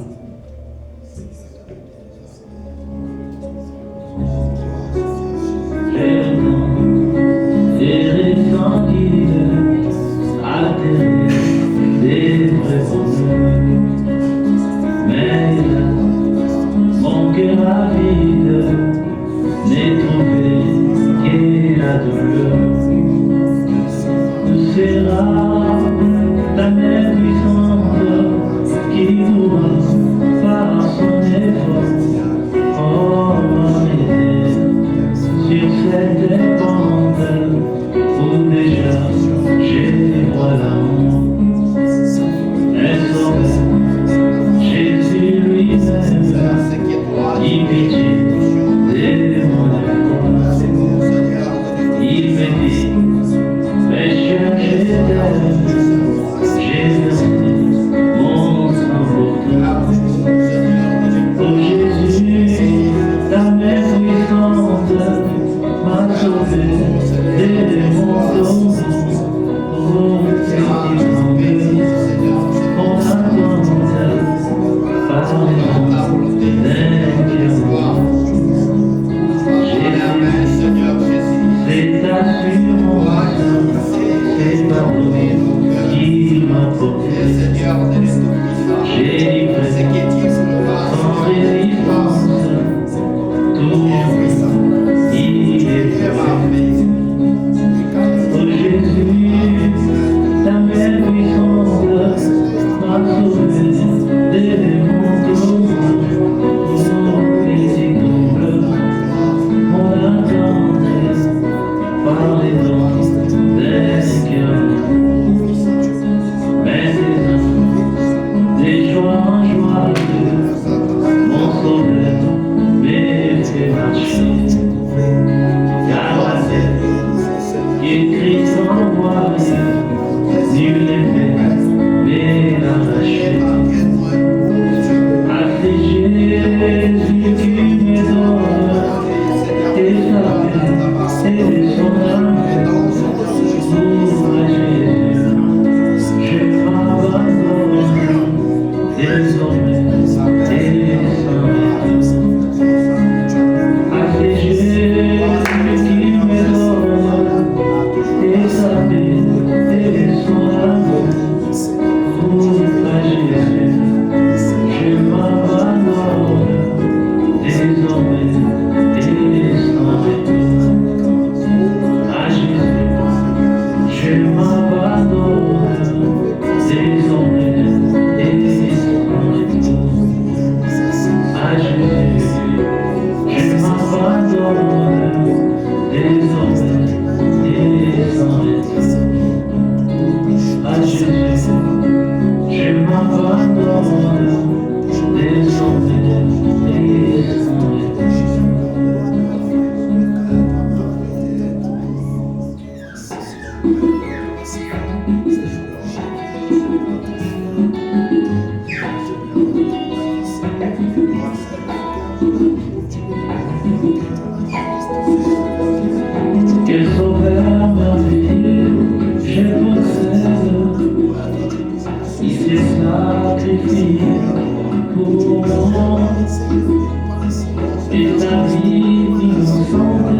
Et ta vie innocente,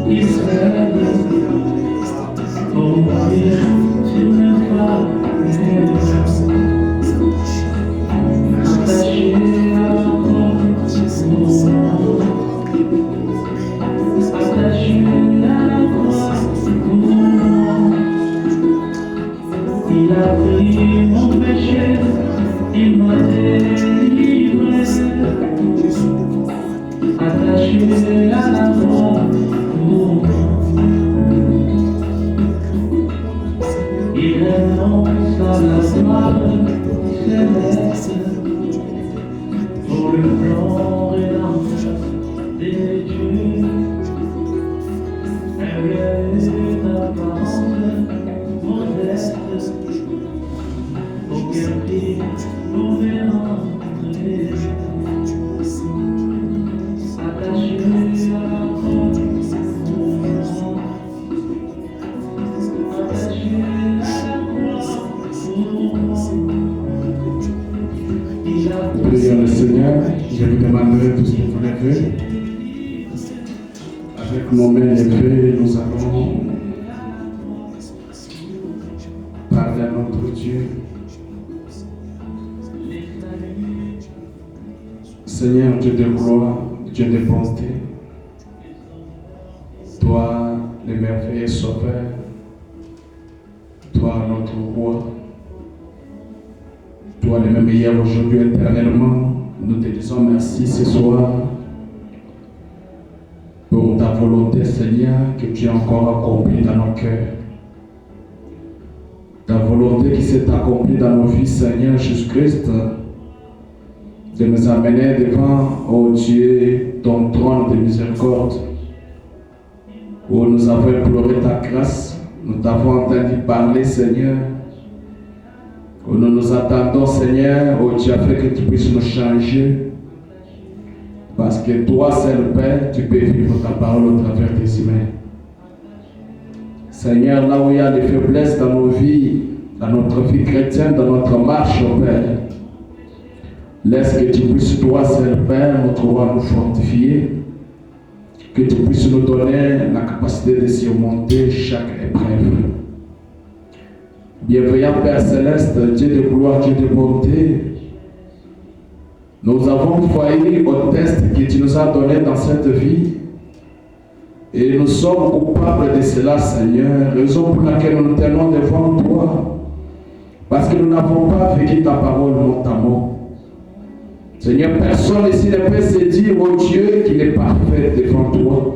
Israël, pour mourir. Il a pris mon péché, il m'a délivré, attaché à la croix pour moi. Il renonce à la gloire céleste pour le plan rédempteur des dieux. Un apparence modeste, aucun prix pouvait rentrer, attaché à la croix pour moi, attaché à la croix pour moi. Prions le Seigneur, je vous demanderai tous de vous lever. Avec nos mains levées, nous allons parler à notre Dieu. Seigneur, Dieu de gloire, Dieu de bonté, toi, le merveilleux Sauveur, toi, notre roi, toi, le même hier, aujourd'hui, éternellement, nous te disons merci ce soir pour ta volonté, Seigneur, que tu as encore accomplie dans nos cœurs. Ta volonté qui s'est accomplie dans nos vies, Seigneur Jésus-Christ, de nous amener devant, ô Dieu, ton trône de miséricorde, où nous avons imploré ta grâce, nous t'avons entendu parler, Seigneur, où nous nous attendons, Seigneur, où tu as fait que tu puisses nous changer. Parce que toi, seul Père, tu peux vivre ta parole au travers des humains. Seigneur, là où il y a des faiblesses dans nos vies, dans notre vie chrétienne, dans notre marche, au Père, laisse que tu puisses, toi, seul Père, notre roi, nous fortifier, que tu puisses nous donner la capacité de surmonter chaque épreuve. Bienveillant Père Céleste, Dieu de gloire, Dieu de bonté, nous avons failli au test que tu nous as donné dans cette vie et nous sommes coupables de cela, Seigneur, raison pour laquelle nous nous tenons devant toi, parce que nous n'avons pas vécu ta parole mot à mot. Seigneur, personne ici ne peut se dire, oh Dieu, qu'il est parfait devant toi.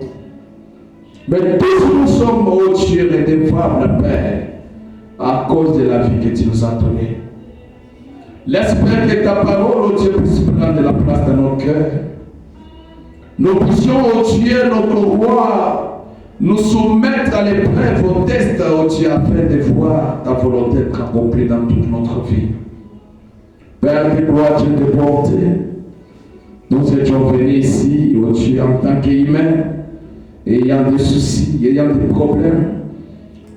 Mais tous nous sommes, oh Dieu, redevables, Père, à cause de la vie que tu nous as donnée. L'esprit que ta parole, oh Dieu, puisse prendre la place dans nos cœurs. Nous puissions, oh Dieu, notre roi, nous soumettre à l'épreuve, au test, oh Dieu, afin de voir ta volonté être accomplie dans toute notre vie. Père de gloire, Dieu de bonté, nous étions venus ici, oh Dieu, en tant qu'humains, ayant des soucis, ayant des problèmes,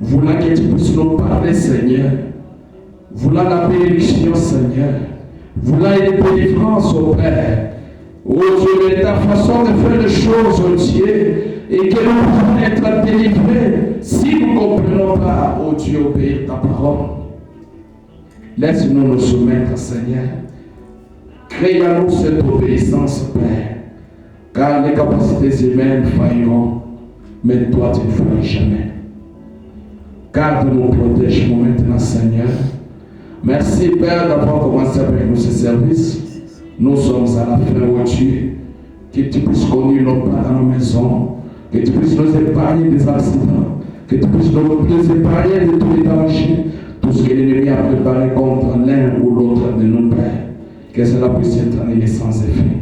voulant que tu puisses nous parler, Seigneur. Voulant la bénédiction, Seigneur. Voulant une délivrance, au Père. Oh Dieu, mais ta façon de faire les choses, oh Dieu, et que nous pouvons être délivrés si nous ne comprenons pas, oh Dieu, obéir ta parole. Laisse-nous nous soumettre, Seigneur. Crée en nous cette obéissance, Père. Car les capacités humaines failliront, mais toi, tu ne failles jamais. Garde-nous, protège-nous maintenant, Seigneur. Merci, Père, d'avoir commencé avec nous ce service. Nous sommes à la fin, oh Dieu. Que tu puisses conduire nos pas dans nos maisons. Que tu puisses nous épargner des accidents. Que tu puisses nous épargner de tous les dangers. Tout ce que l'ennemi a préparé contre l'un ou l'autre de nos pères. Que cela puisse être annulé sans effet.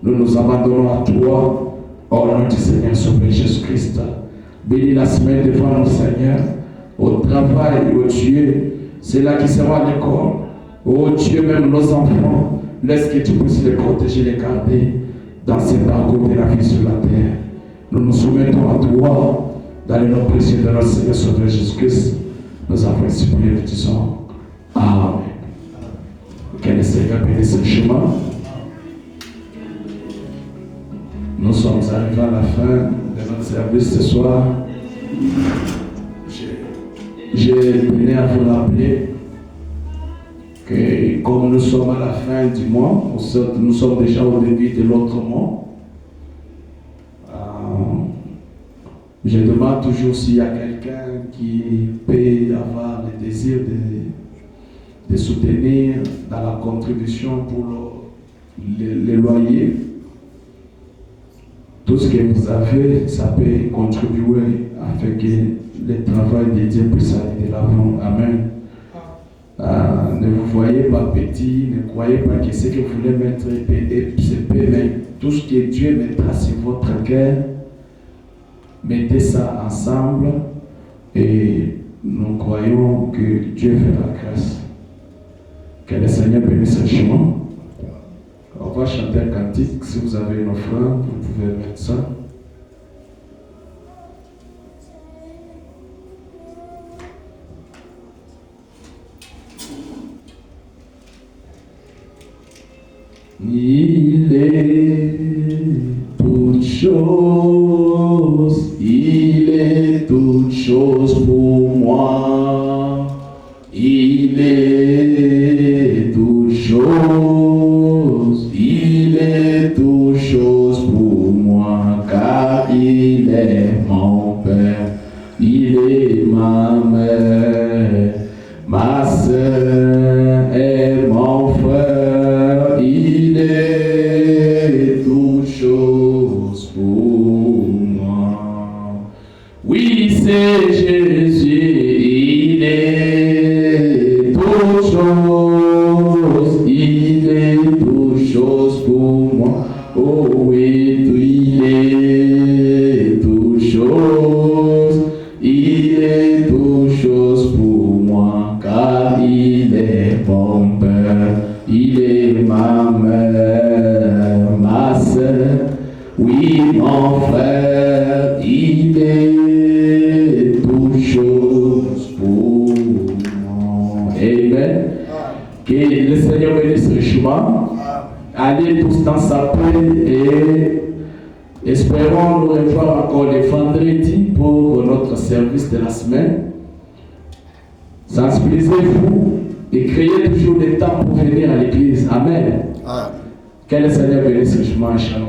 Nous nous abandonnons à toi, au nom du Seigneur Sauveur Jésus-Christ. Bénis la semaine devant nous, Seigneur. Au travail, oh Dieu, c'est là qui sera à l'école. Oh Dieu, même nos enfants, laisse que tu puisses les protéger, les garder dans ces parcours de la vie sur la terre. Nous nous soumettons à toi, dans le nom précieux de notre Seigneur Sauveur Jésus-Christ. Nous avons supplié, nous disons Amen. Que le Seigneur bénisse ce chemin. Nous sommes arrivés à la fin de notre service ce soir. Je tenais à vous rappeler que comme nous sommes à la fin du mois, nous sommes déjà au début de l'autre mois, je demande toujours s'il y a quelqu'un qui peut avoir le désir plaisir de soutenir dans la contribution pour les loyers. Tout ce que vous avez, ça peut contribuer afin que le travail de Dieu puisse aller de l'avant. Amen. Ne vous voyez pas petit, ne croyez pas que ce que vous voulez mettre c'est peu, mais tout ce que Dieu mettra sur votre cœur, mettez ça ensemble et nous croyons que Dieu fera grâce. Que le Seigneur bénisse richement. On va chanter un cantique. Si vous avez une offrande, vous pouvez mettre ça. Il est toute chose, il est toute chose pour moi. Il est toute chose, il est toute chose pour moi, car il est mon Père, il est ma mère, ma sœur et mon frère, il est toute chose pour moi. Oui, c'est Jésus, il est toute chose, il est toute chose pour moi. Oh oui, il est toute chose, il est toute chose pour moi, car il est mon Père, il est ma mère, ma sœur, oui, mon frère, il est toute chose pour moi. Amen. Que le Seigneur bénisse richement. Allez tous dans sa paix et espérons nous revoir encore le vendredi pour notre service de la semaine. Sensibilisez-vous et créez toujours des temps pour venir à l'église. Amen. Que le Seigneur bénisse richement. Shalom.